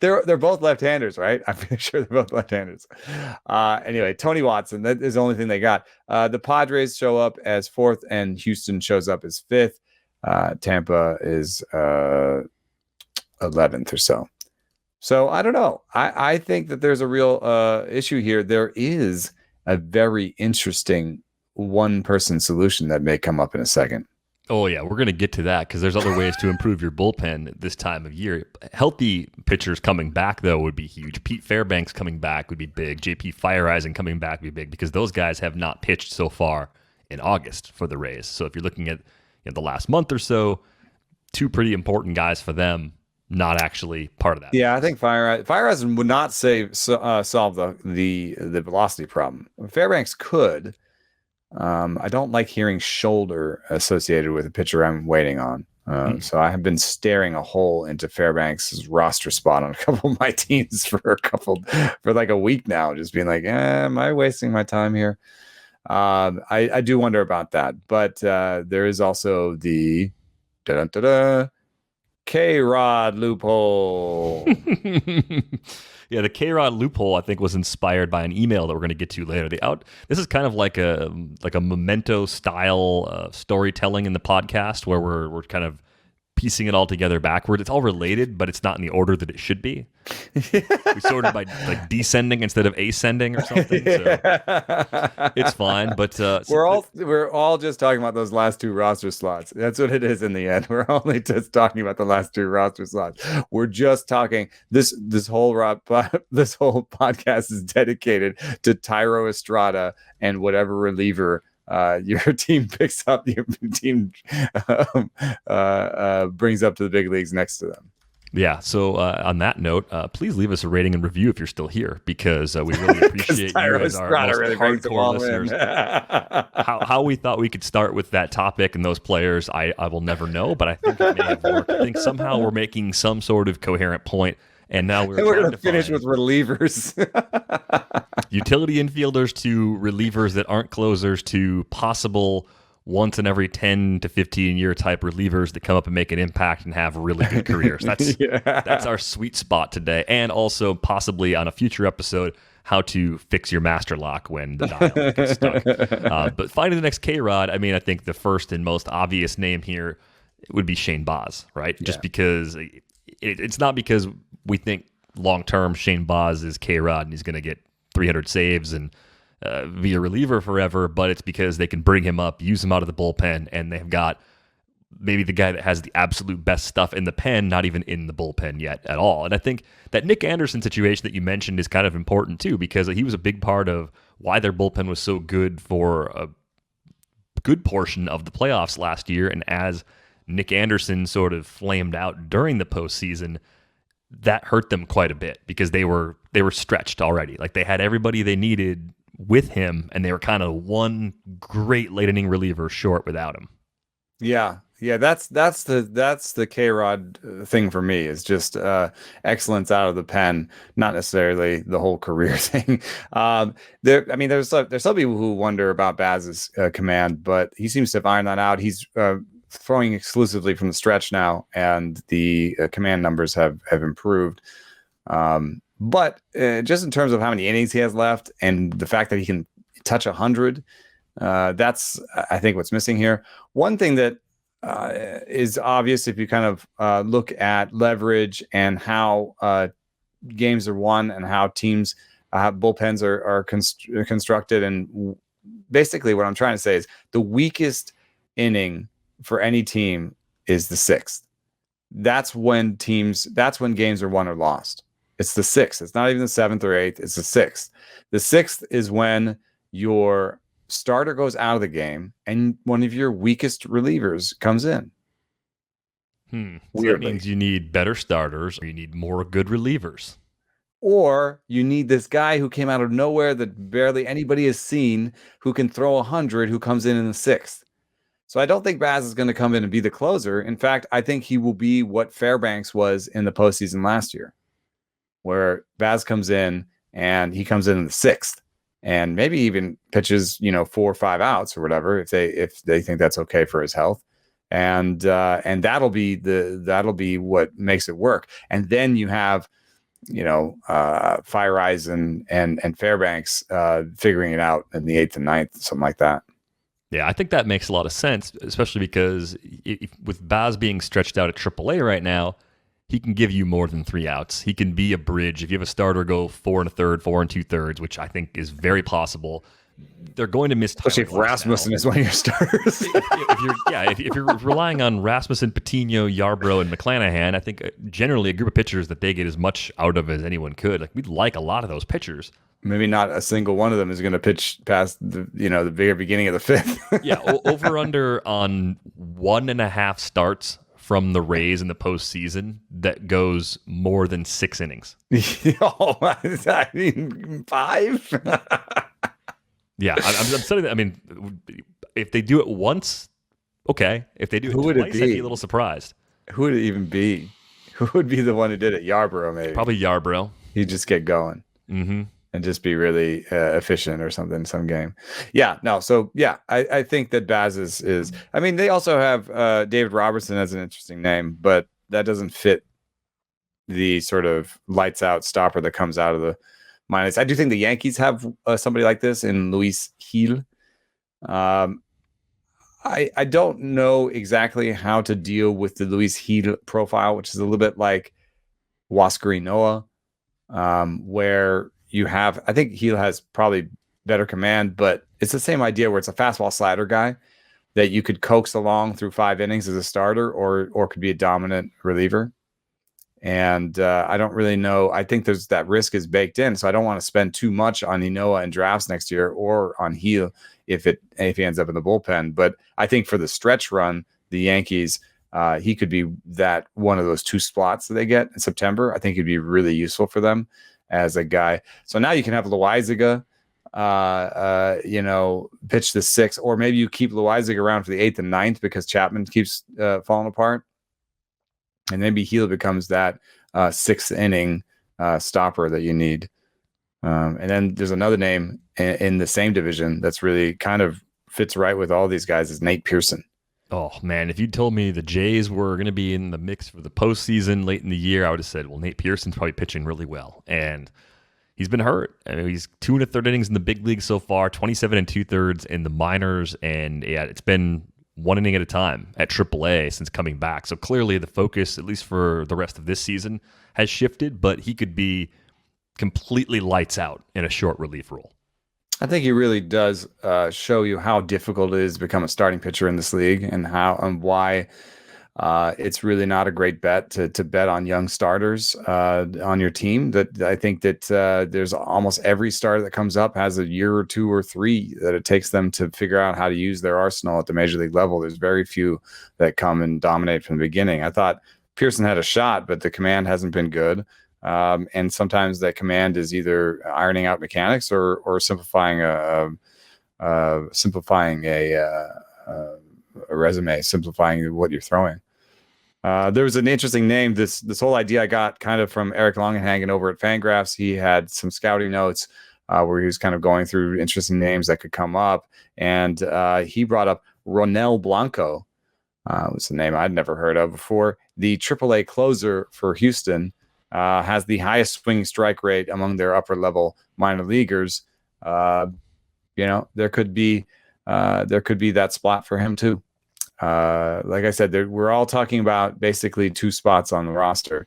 They're both left-handers, right? I'm pretty sure they're both left-handers. Anyway, Tony Watson, that is the only thing they got. The Padres show up as 4th, and Houston shows up as 5th. Tampa is 11th or so. So I don't know. I think that there's a real issue here. There is a very interesting one-person solution that may come up in a second. Oh, yeah, we're going to get to that because there's other ways to improve your bullpen this time of year. Healthy pitchers coming back, though, would be huge. Pete Fairbanks coming back would be big. JP Fireisen coming back would be big because those guys have not pitched so far in August for the Rays. So if you're looking at the last month or so, 2 pretty important guys for them, not actually part of that. Yeah, I think Fireisen would not solve the velocity problem. Fairbanks could. I don't like hearing shoulder associated with a pitcher I'm waiting on. So I have been staring a hole into Fairbanks' roster spot on a couple of my teams for like a week now, just being like, am I wasting my time here? I do wonder about that, but there is also the K-Rod loophole. Yeah, the K-Rod loophole, I think, was inspired by an email that we're going to get to later. This is kind of like a memento style storytelling in the podcast where we're kind of piecing it all together backward. It's all related, but it's not in the order that it should be. We sorted by like descending instead of ascending or something. So it's fine, but we're all just talking about those last 2 roster slots. That's what it is in the end. We're only just talking about the last 2 roster slots. We're just talking this whole podcast is dedicated to Tyro Estrada and whatever reliever your team picks up, your team brings up to the big leagues next to them. Yeah. So on that note, please leave us a rating and review if you're still here, because we really appreciate you as our most hardcore listeners. How we thought we could start with that topic and those players, I will never know, but I think it may have worked. I think somehow we're making some sort of coherent point. And now we're going to finish with relievers. Utility infielders to relievers that aren't closers to possible once in every 10 to 15 year type relievers that come up and make an impact and have really good careers. That's our sweet spot today. And also possibly on a future episode, how to fix your master lock when the dial gets stuck. But finding the next K-Rod, I mean, I think the first and most obvious name here would be Shane Baz, right? Yeah. Just because it's not because we think long-term Shane Baz is K-Rod and he's going to get 300 saves and be a reliever forever, but it's because they can bring him up, use him out of the bullpen, and they've got maybe the guy that has the absolute best stuff in the pen, not even in the bullpen yet at all. And I think that Nick Anderson situation that you mentioned is kind of important too, because he was a big part of why their bullpen was so good for a good portion of the playoffs last year. And as Nick Anderson sort of flamed out during the postseason, that hurt them quite a bit because they were stretched already. Like they had everybody they needed with him, and they were kind of one great late inning reliever short without him. Yeah, that's the K-Rod thing for me, is just excellence out of the pen, not necessarily the whole career thing. There's some people who wonder about Baz's command, but he seems to have ironed that out. He's throwing exclusively from the stretch now, and the command numbers have improved. But just in terms of how many innings he has left and the fact that he can touch 100, that's, I think, what's missing here. One thing that is obvious if you kind of look at leverage and how games are won and how teams bullpens are constructed. And basically what I'm trying to say is the weakest inning for any team is the sixth. That's when games are won or lost. It's the sixth. It's not even the seventh or eighth. It's the sixth. The sixth is when your starter goes out of the game and one of your weakest relievers comes in. So that means you need better starters or you need more good relievers. Or you need this guy who came out of nowhere that barely anybody has seen who can throw 100 who comes in the sixth. So I don't think Baz is going to come in and be the closer. In fact, I think he will be what Fairbanks was in the postseason last year, where Baz comes in and he comes in the sixth and maybe even pitches, 4 or 5 outs or whatever, if they think that's okay for his health. And that'll be what makes it work. And then you have, Fire Eyes and Fairbanks figuring it out in the 8th and 9th, something like that. Yeah, I think that makes a lot of sense, especially because with Baz being stretched out at AAA right now, he can give you more than 3 outs. He can be a bridge. If you have a starter go 4 1/3, 4 2/3, which I think is very possible, they're going to miss. Especially if Rasmussen is one of your starters. if you're relying on Rasmussen, Patino, Yarbrough, and McClanahan, I think generally a group of pitchers that they get as much out of as anyone could. Like, we'd like a lot of those pitchers. Maybe not a single one of them is going to pitch past the very beginning of the 5th. Yeah, over under on 1.5 starts from the Rays in the postseason that goes more than 6 innings. Oh, I mean 5. Yeah, I'm saying that. I mean, if they do it once, okay. If they do it twice, I'd be a little surprised. Who would it even be? Who would be the one who did it? Yarbrough, maybe. Probably Yarbrough. He'd just get going. Mm-hmm. And just be really efficient or something in some game. Yeah, no. So yeah, I think that Baz is. I mean, they also have David Robertson as an interesting name, but that doesn't fit the sort of lights out stopper that comes out of the minus. I do think the Yankees have somebody like this in Luis Gil. I don't know exactly how to deal with the Luis Gil profile, which is a little bit like Huascar Noah, where you have, I think Gil has probably better command, but it's the same idea where it's a fastball slider guy that you could coax along through 5 innings as a starter or could be a dominant reliever. And I don't really know. I think there's that risk is baked in. So I don't want to spend too much on Enoa and drafts next year or on Gil if he ends up in the bullpen. But I think for the stretch run, the Yankees, he could be that one of those 2 spots that they get in September. I think he'd be really useful for them as a guy. So now you can have Loaizaga, pitch the 6th, or maybe you keep Loaizaga around for the 8th and 9th because Chapman keeps falling apart. And maybe Gil becomes that 6th inning stopper that you need. And then there's another name in the same division that's really kind of fits right with all these guys is Nate Pearson. Oh, man, if you told me the Jays were going to be in the mix for the postseason late in the year, I would have said, well, Nate Pearson's probably pitching really well. And he's been hurt. I mean, he's 2 1/3 innings in the big league so far, 27 2/3 in the minors. And yeah, it's been 1 inning at a time at AAA since coming back. So clearly the focus, at least for the rest of this season, has shifted, but he could be completely lights out in a short relief role. I think he really does show you how difficult it is to become a starting pitcher in this league and why it's really not a great bet to bet on young starters on your team. That I think that there's almost every starter that comes up has a year or 2 or 3 that it takes them to figure out how to use their arsenal at the major league level. There's very few that come and dominate from the beginning. I thought Pearson had a shot, but the command hasn't been good. And sometimes that command is either ironing out mechanics or simplifying a resume, simplifying what you're throwing. There was an interesting name. This whole idea I got kind of from Eric Longenhagen over at Fangraphs. He had some scouting notes where he was kind of going through interesting names that could come up, and he brought up Ronel Blanco. Was the name I'd never heard of before. The AAA closer for Houston. Has the highest swinging strike rate among their upper level minor leaguers. There could be that spot for him too. like I said, we're all talking about basically two spots on the roster.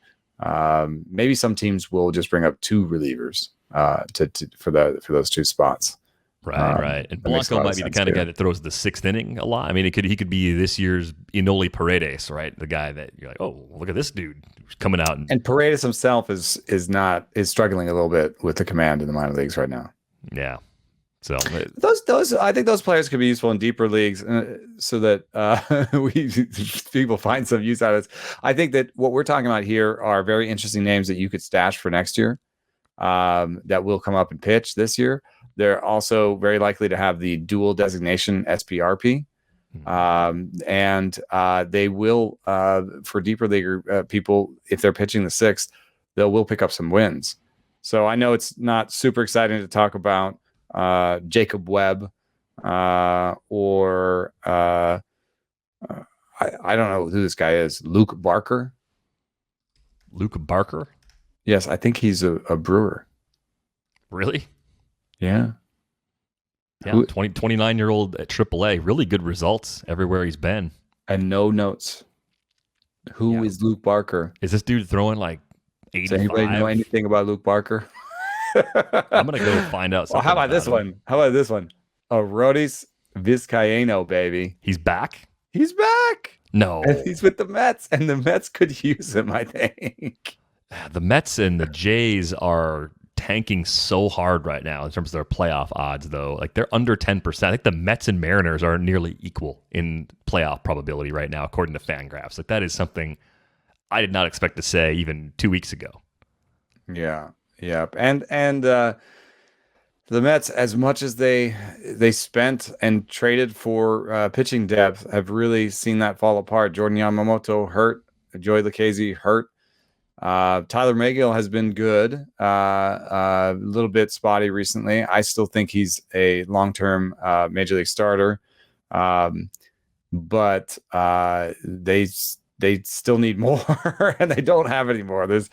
Maybe some teams will just bring up two relievers for those two spots. Right. And that makes a Blanco lot of might be the sense, kind of too. guy that throws the sixth inning a lot. I mean, he could be this year's Inoli Paredes, right? The guy that you're like, oh, look at this dude who's coming out And Paredes himself is struggling a little bit with the command in the minor leagues right now. yeah. So Those I think those players could be useful in deeper leagues, so that people find some use out of this. I think that what we're talking about here are very interesting names that you could stash for next year, that will come up and pitch this year. They're also very likely to have the dual designation SPRP, and they will, for deeper leaguer people, if they're pitching the sixth, they will pick up some wins. So I know it's not super exciting to talk about Jacob Webb, or I don't know who this guy is. Luke Barker. Luke Barker? Yes, I think he's a Brewer. Really? Yeah. Yeah, 29-year-old at AAA. Really good results everywhere he's been. And no notes. Who is Luke Barker? Is this dude throwing like 85? Does anybody know anything about Luke Barker? I'm going to go find out something. Well, how about this him. one? How about this one? Arodys Vizcaíno, baby. He's back? He's back. No. And he's with the Mets, and the Mets could use him, I think. The Mets and the Jays are tanking so hard right now in terms of their playoff odds, though. Like, they're under 10%. I think the Mets and Mariners are nearly equal in playoff probability right now, according to Fangraphs. Like, that is something I did not expect to say even 2 weeks ago. Yeah. Yep. And the Mets, as much as they spent and traded for pitching depth, have really seen that fall apart. Jordan Yamamoto hurt. Joey Lucchesi hurt. Tyler Maygill has been good. A little bit spotty recently. I still think he's a long-term major league starter. But they still need more, and they don't have any more. There's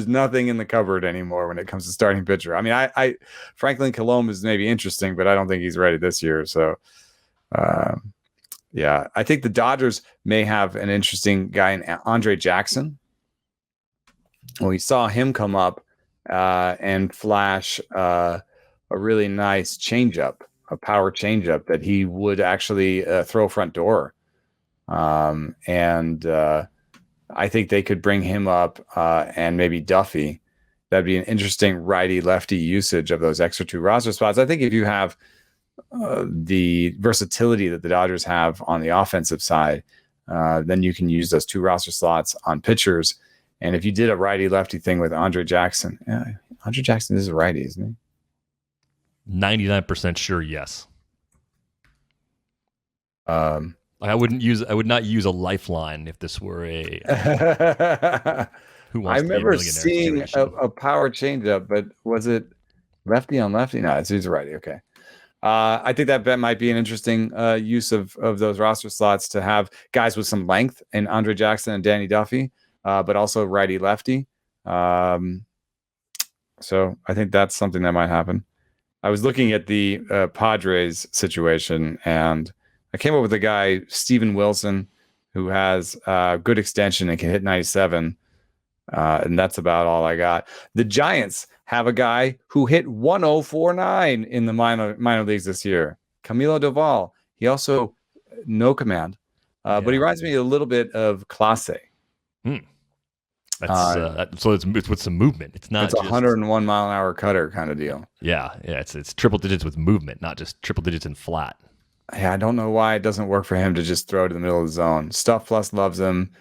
nothing in the cupboard anymore when it comes to starting pitcher. I mean, I Franklin Colomb is maybe interesting, but I don't think he's ready this year. So, yeah, I think the Dodgers may have an interesting guy in Andre Jackson. Well, we saw him come up and flash a really nice changeup, a power changeup that he would actually throw front door. And I think they could bring him up and maybe Duffy. That'd be an interesting righty-lefty usage of those extra two roster spots. I think if you have the versatility that the Dodgers have on the offensive side, then you can use those two roster slots on pitchers. And if you did a righty-lefty thing with Andre Jackson, Andre Jackson is a righty, isn't he? 99% sure, yes. I would not use a lifeline if this were a Who Wants I to Be a remember Millionaire seeing situation. a power changeup, but was it lefty on lefty? No, it's a righty. Okay. I think that might be an interesting use of those roster slots to have guys with some length in Andre Jackson and Danny Duffy, but also righty lefty. So I think that's something that might happen. I was looking at the Padres situation, and I came up with a guy, Steven Wilson, who has good extension and can hit 97. And that's about all I got. The Giants have a guy who hit 1049 in the minor leagues this year, Camilo Doval. He also no command, but he reminds me a little bit of Clase. That's so it's with some movement. It's not. It's a 101 mile an hour cutter kind of deal. Yeah. It's triple digits with movement, not just triple digits and flat. Yeah, I don't know why it doesn't work for him to just throw to the middle of the zone. Stuff Plus loves him.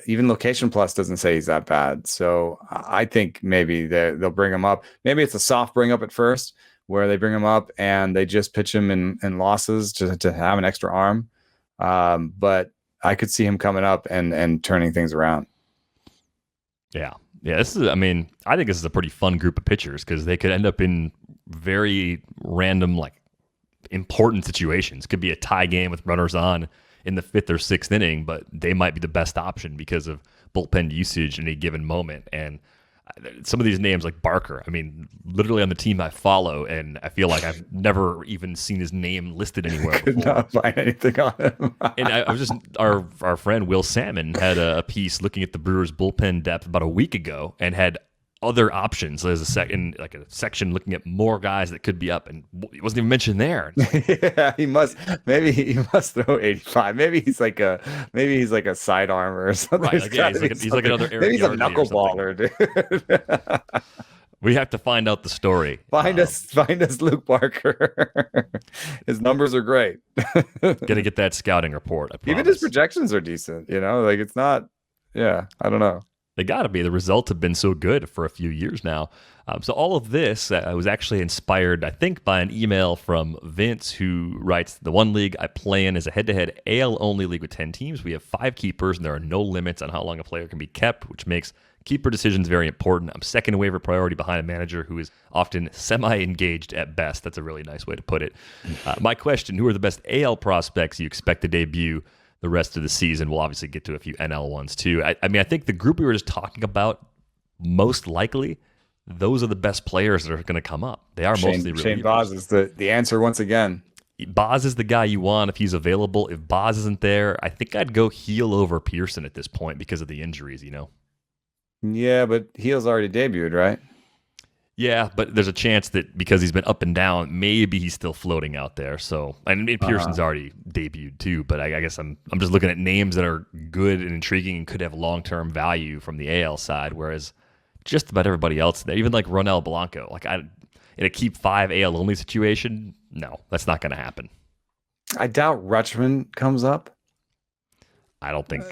Even Location Plus doesn't say he's that bad. So I think maybe they'll bring him up. Maybe it's a soft bring up at first, where they bring him up and they just pitch him in losses to have an extra arm. But I could see him coming up and turning things around. Yeah. I think this is a pretty fun group of pitchers because they could end up in very random, like, important situations. Could be a tie game with runners on in the 5th or 6th inning, but they might be the best option because of bullpen usage in a given moment. And some of these names like Barker, I mean, literally on the team I follow, and I feel like I've never even seen his name listed anywhere Could before. not find anything on him. And I was just our friend Will Salmon had a piece looking at the Brewers bullpen depth about a week ago and had other options. There's a section looking at more guys that could be up, and he wasn't even mentioned there. Yeah, he must throw 85. Maybe he's like a sidearmer or something. Right, like, yeah, he's like another Eric maybe he's a Yardley or knuckleballer, dude. We have to find out the story. Find us Luke Barker. His numbers are great. Gonna get that scouting report. I promise. Even his projections are decent, like it's not. Yeah, I don't know. They got to be. The results have been so good for a few years now. So all of this was actually inspired, I think, by an email from Vince, who writes, the one league I play in is a head-to-head AL-only league with 10 teams. We have 5 keepers, and there are no limits on how long a player can be kept, which makes keeper decisions very important. I'm second waiver priority behind a manager who is often semi-engaged at best. That's a really nice way to put it. My question, who are the best AL prospects you expect to debut the rest of the season? We'll obviously get to a few NL ones too. I mean, I think the group we were just talking about, most likely, those are the best players that are going to come up. They are mostly relievers. Shane Baz is the answer once again. Baz is the guy you want if he's available. If Baz isn't there, I think I'd go Heel over Pearson at this point because of the injuries, Yeah, but Heel's already debuted, right? Yeah, but there's a chance that because he's been up and down, maybe he's still floating out there. So, and Pearson's already debuted too. But I guess I'm just looking at names that are good and intriguing and could have long-term value from the AL side, whereas just about everybody else there, even like Ronel Blanco, in a keep 5 AL only situation, no, that's not going to happen. I doubt Rutschman comes up. I don't think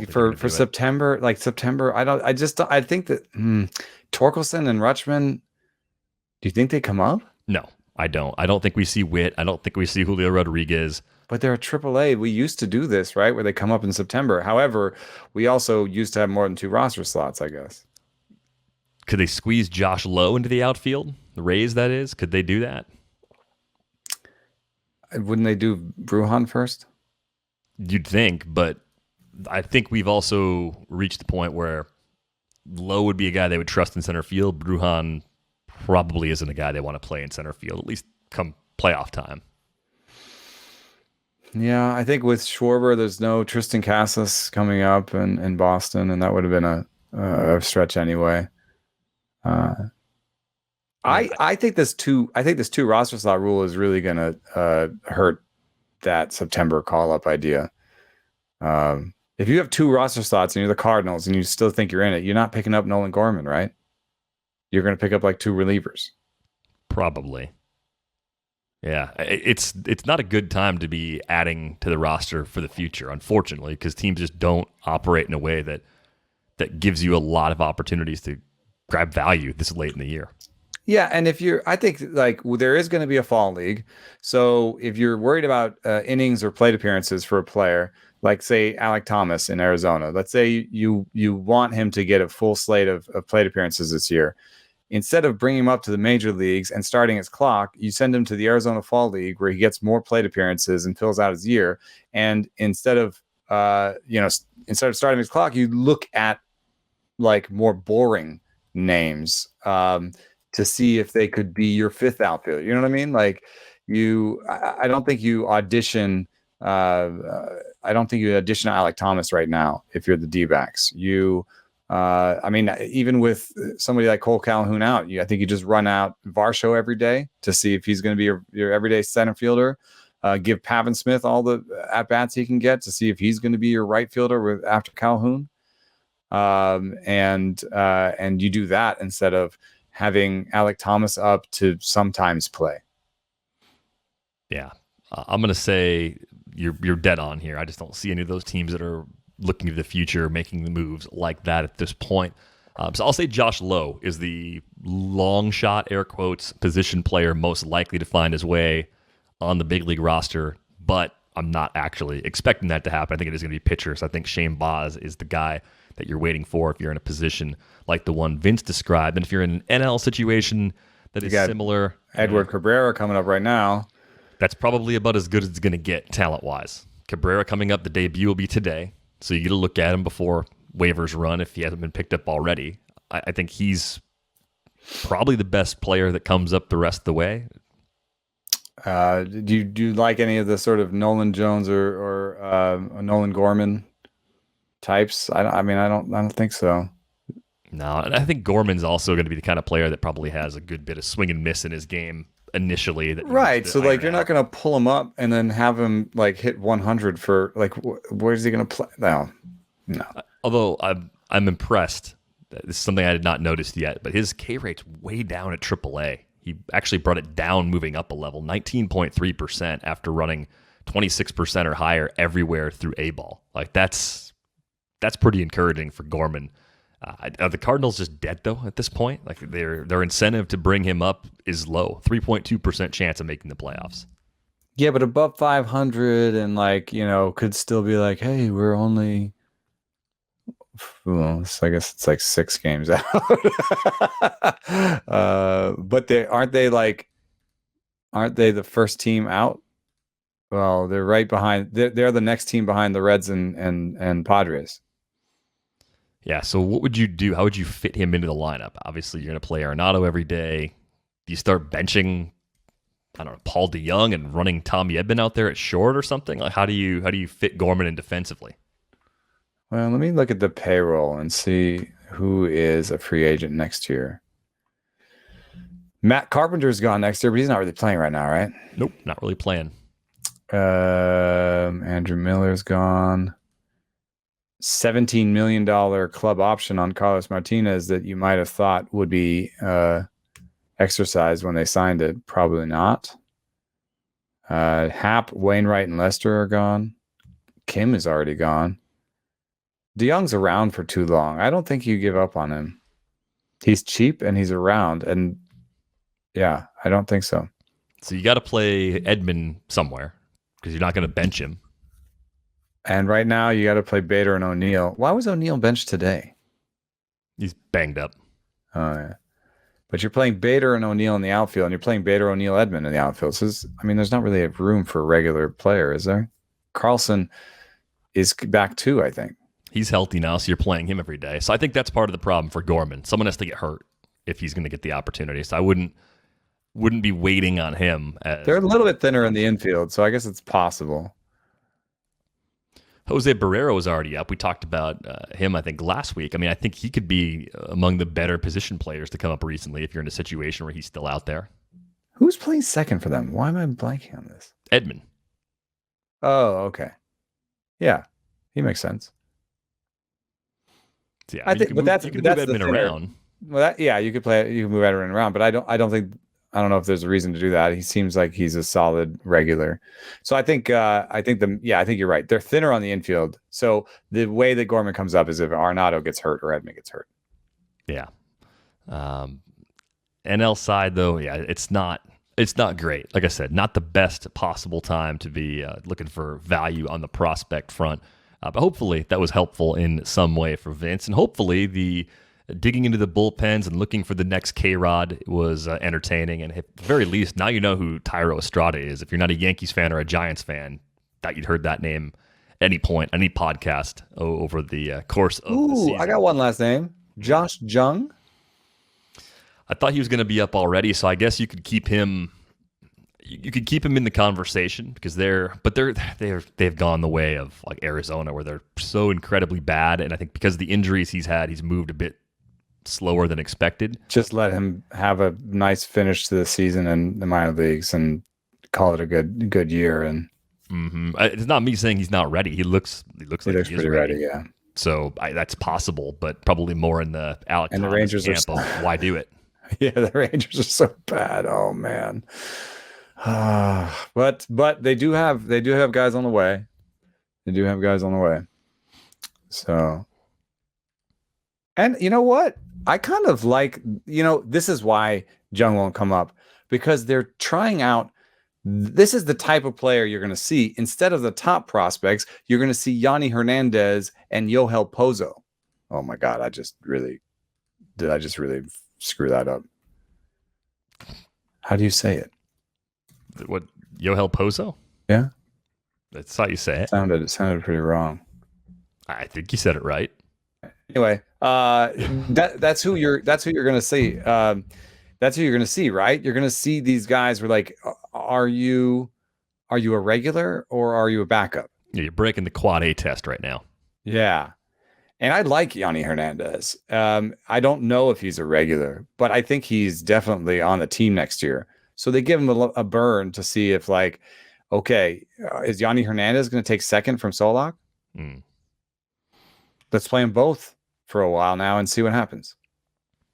for September, I think that Torkelson and Rutschman. Do you think they come up? No, I don't. I don't think we see Witt. I don't think we see Julio Rodriguez. But they're a AAA. We used to do this, right, where they come up in September. However, we also used to have more than 2 roster slots, I guess. Could they squeeze Josh Lowe into the outfield? The Rays, that is? Could they do that? Wouldn't they do Brujan first? You'd think, but I think we've also reached the point where Lowe would be a guy they would trust in center field. Brujan probably isn't a guy they want to play in center field, at least come playoff time. Yeah, I think with Schwarber, there's no Tristan Casas coming up in Boston, and that would have been a stretch anyway. I think this 2 roster slot rule is really going to hurt that September call up idea. If you have 2 roster slots and you're the Cardinals and you still think you're in it, you're not picking up Nolan Gorman, right? You're going to pick up like 2 relievers. Probably. Yeah, it's not a good time to be adding to the roster for the future, unfortunately, because teams just don't operate in a way that gives you a lot of opportunities to grab value this late in the year. Yeah, and I think there is going to be a fall league. So if you're worried about innings or plate appearances for a player, like say Alek Thomas in Arizona, let's say you want him to get a full slate of plate appearances this year. Instead of bringing him up to the major leagues and starting his clock, you send him to the Arizona Fall League where he gets more plate appearances and fills out his year. And instead of starting his clock, you look at like more boring names to see if they could be your 5th outfielder. You know what I mean? Like I don't think you audition. I don't think you audition Alek Thomas right now if you're the D-backs. Even with somebody like Cole Calhoun out, I think you just run out Varsho every day to see if he's going to be your everyday center fielder. Give Pavin Smith all the at-bats he can get to see if he's going to be your right fielder after Calhoun. And you do that instead of having Alek Thomas up to sometimes play. Yeah. I'm going to say you're dead on here. I just don't see any of those teams that are looking to the future, making the moves like that at this point. So I'll say Josh Lowe is the long shot, air quotes, position player most likely to find his way on the big league roster, but I'm not actually expecting that to happen. I think it is going to be pitchers. I think Shane Baz is the guy that you're waiting for if you're in a position like the one Vince described. And if you're in an NL situation that is similar. Edward Cabrera coming up right now. That's probably about as good as it's going to get talent-wise. Cabrera coming up, the debut will be today. So you get to look at him before waivers run if he hasn't been picked up already. I think he's probably the best player that comes up the rest of the way. Do you like any of the sort of Nolan Jones or Nolan Gorman types? I mean, I don't think so. No, and I think Gorman's also going to be the kind of player that probably has a good bit of swing and miss in his game initially. Right. So like, you're not going to pull him up and then have him like hit 100 for like, where's he going to play? No. Although I'm impressed. This is something I had not noticed yet, but his K rate's way down at AAA. He actually brought it down, moving up a level, 19.3% after running 26% or higher everywhere through A-ball. Like that's pretty encouraging for Gorman. Are the Cardinals just dead though at this point? Like their incentive to bring him up is low, 3.2% chance of making the playoffs. Yeah, but above 500 and like, could still be like, hey, we're only. Well, I guess it's like 6 games out. But aren't they the first team out? Well, they're right behind. They're the next team behind the Reds and Padres. Yeah. So what would you do? How would you fit him into the lineup? Obviously, you're going to play Arenado every day. Do you start benching, I don't know, Paul DeYoung and running Tommy Edman out there at short or something? Like how do you fit Gorman in defensively? Well, let me look at the payroll and see who is a free agent next year. Matt Carpenter's gone next year, but he's not really playing right now, right? Nope, not really playing. Andrew Miller's gone. $17 million club option on Carlos Martinez that you might have thought would be exercised when they signed it. Probably not. Happ, Wainwright, and Lester are gone. Kim is already gone. DeYoung's around for too long. I don't think you give up on him. He's cheap and he's around. And yeah, I don't think so. So you got to play Edman somewhere because you're not going to bench him. And right now you got to play Bader and O'Neill. Why was O'Neill benched today? He's banged up. Oh, yeah. But you're playing Bader and O'Neill in the outfield, and you're playing Bader, O'Neill, Edman in the outfield. So there's not really a room for a regular player, is there? Carlson is back too, I think. He's healthy now, so you're playing him every day. So I think that's part of the problem for Gorman. Someone has to get hurt if he's going to get the opportunity. So I wouldn't be waiting on him. They're a little bit thinner in the infield, so I guess it's possible. Jose Barrero is already up. We talked about him, I think, last week. I mean, I think he could be among the better position players to come up recently if you're in a situation where he's still out there. Who's playing second for them? Why am I blanking on this? Edman. Oh, okay. Yeah, he makes sense. So, yeah, I think, but that's you can move Edman around. Well, you could move Edman around, but I don't know if there's a reason to do that. He seems like he's a solid regular. So I think you're right. They're thinner on the infield. So the way that Gorman comes up is if Arenado gets hurt or Edman gets hurt. Yeah. NL side though, yeah, it's not great. Like I said, not the best possible time to be looking for value on the prospect front. But hopefully that was helpful in some way for Vince, and hopefully the digging into the bullpens and looking for the next K-Rod was entertaining. And at the very least, now you know who Thairo Estrada is. If you're not a Yankees fan or a Giants fan, that you'd heard that name at any point, any podcast over the course of the season. I got one last name. Josh Jung. I thought he was going to be up already, so I guess you could keep him. You could keep him in the conversation because they've gone the way of like Arizona, where they're so incredibly bad, and I think because of the injuries he's had, he's moved a bit slower than expected. Just let him have a nice finish to the season in the minor leagues and call it a good year. And it's not me saying he's not ready. He looks like he's pretty ready. Yeah. So that's possible, but probably more in the Alec and Thomas the Rangers camp of why do it? Yeah, the Rangers are so bad. Oh man. But they do have guys on the way. So, and you know what? I kind of like, this is why Jung won't come up, because they're trying out. This is the type of player you're going to see. Instead of the top prospects, you're going to see Yanni Hernandez and Yohel Pozo. Oh my God. Did I just really screw that up? How do you say it? What, Yohel Pozo? Yeah. That's how you say it. It sounded pretty wrong. I think you said it right. Anyway, That's who you're going to see. That's who you're going to see, right? You're going to see these guys who are like, are you a regular or are you a backup? Yeah, you're breaking the quad A test right now. Yeah. And I like Yanni Hernandez. I don't know if he's a regular, but I think he's definitely on the team next year. So they give him a burn to see if, like, okay, is Yanni Hernandez going to take second from Solak? Let's play them both for a while now and see what happens.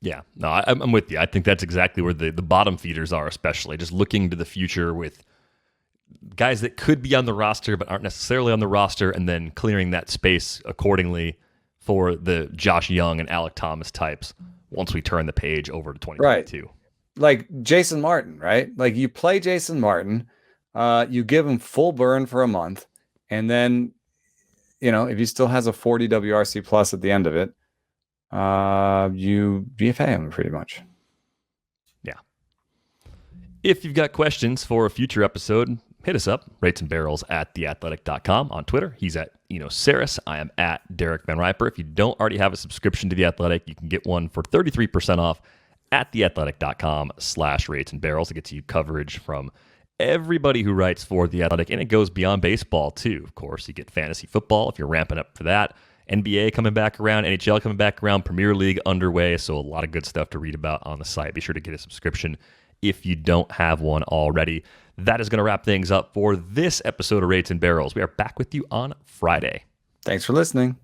Yeah, no, I'm with you. I think that's exactly where the bottom feeders are, especially just looking to the future with guys that could be on the roster but aren't necessarily on the roster, and then clearing that space accordingly for the Josh Young and Alec Thomas types once we turn the page over to 2022. Right. Like Jason Martin, right? Like you play Jason Martin, you give him full burn for a month, and then, if he still has a 40 WRC plus at the end of it, you BFA him pretty much. Yeah. If you've got questions for a future episode, hit us up, ratesandbarrels@theathletic.com. On Twitter, he's at Eno Saris. I am at Derek Van Riper. If you don't already have a subscription to The Athletic, you can get one for 33% off at theathletic.com/ratesandbarrels. It gets you coverage from everybody who writes for The Athletic, and it goes beyond baseball too. Of course, you get fantasy football if you're ramping up for that. NBA coming back around, NHL coming back around, Premier League underway, so a lot of good stuff to read about on the site. Be sure to get a subscription if you don't have one already. That is going to wrap things up for this episode of Rates and Barrels. We are back with you on Friday. Thanks for listening.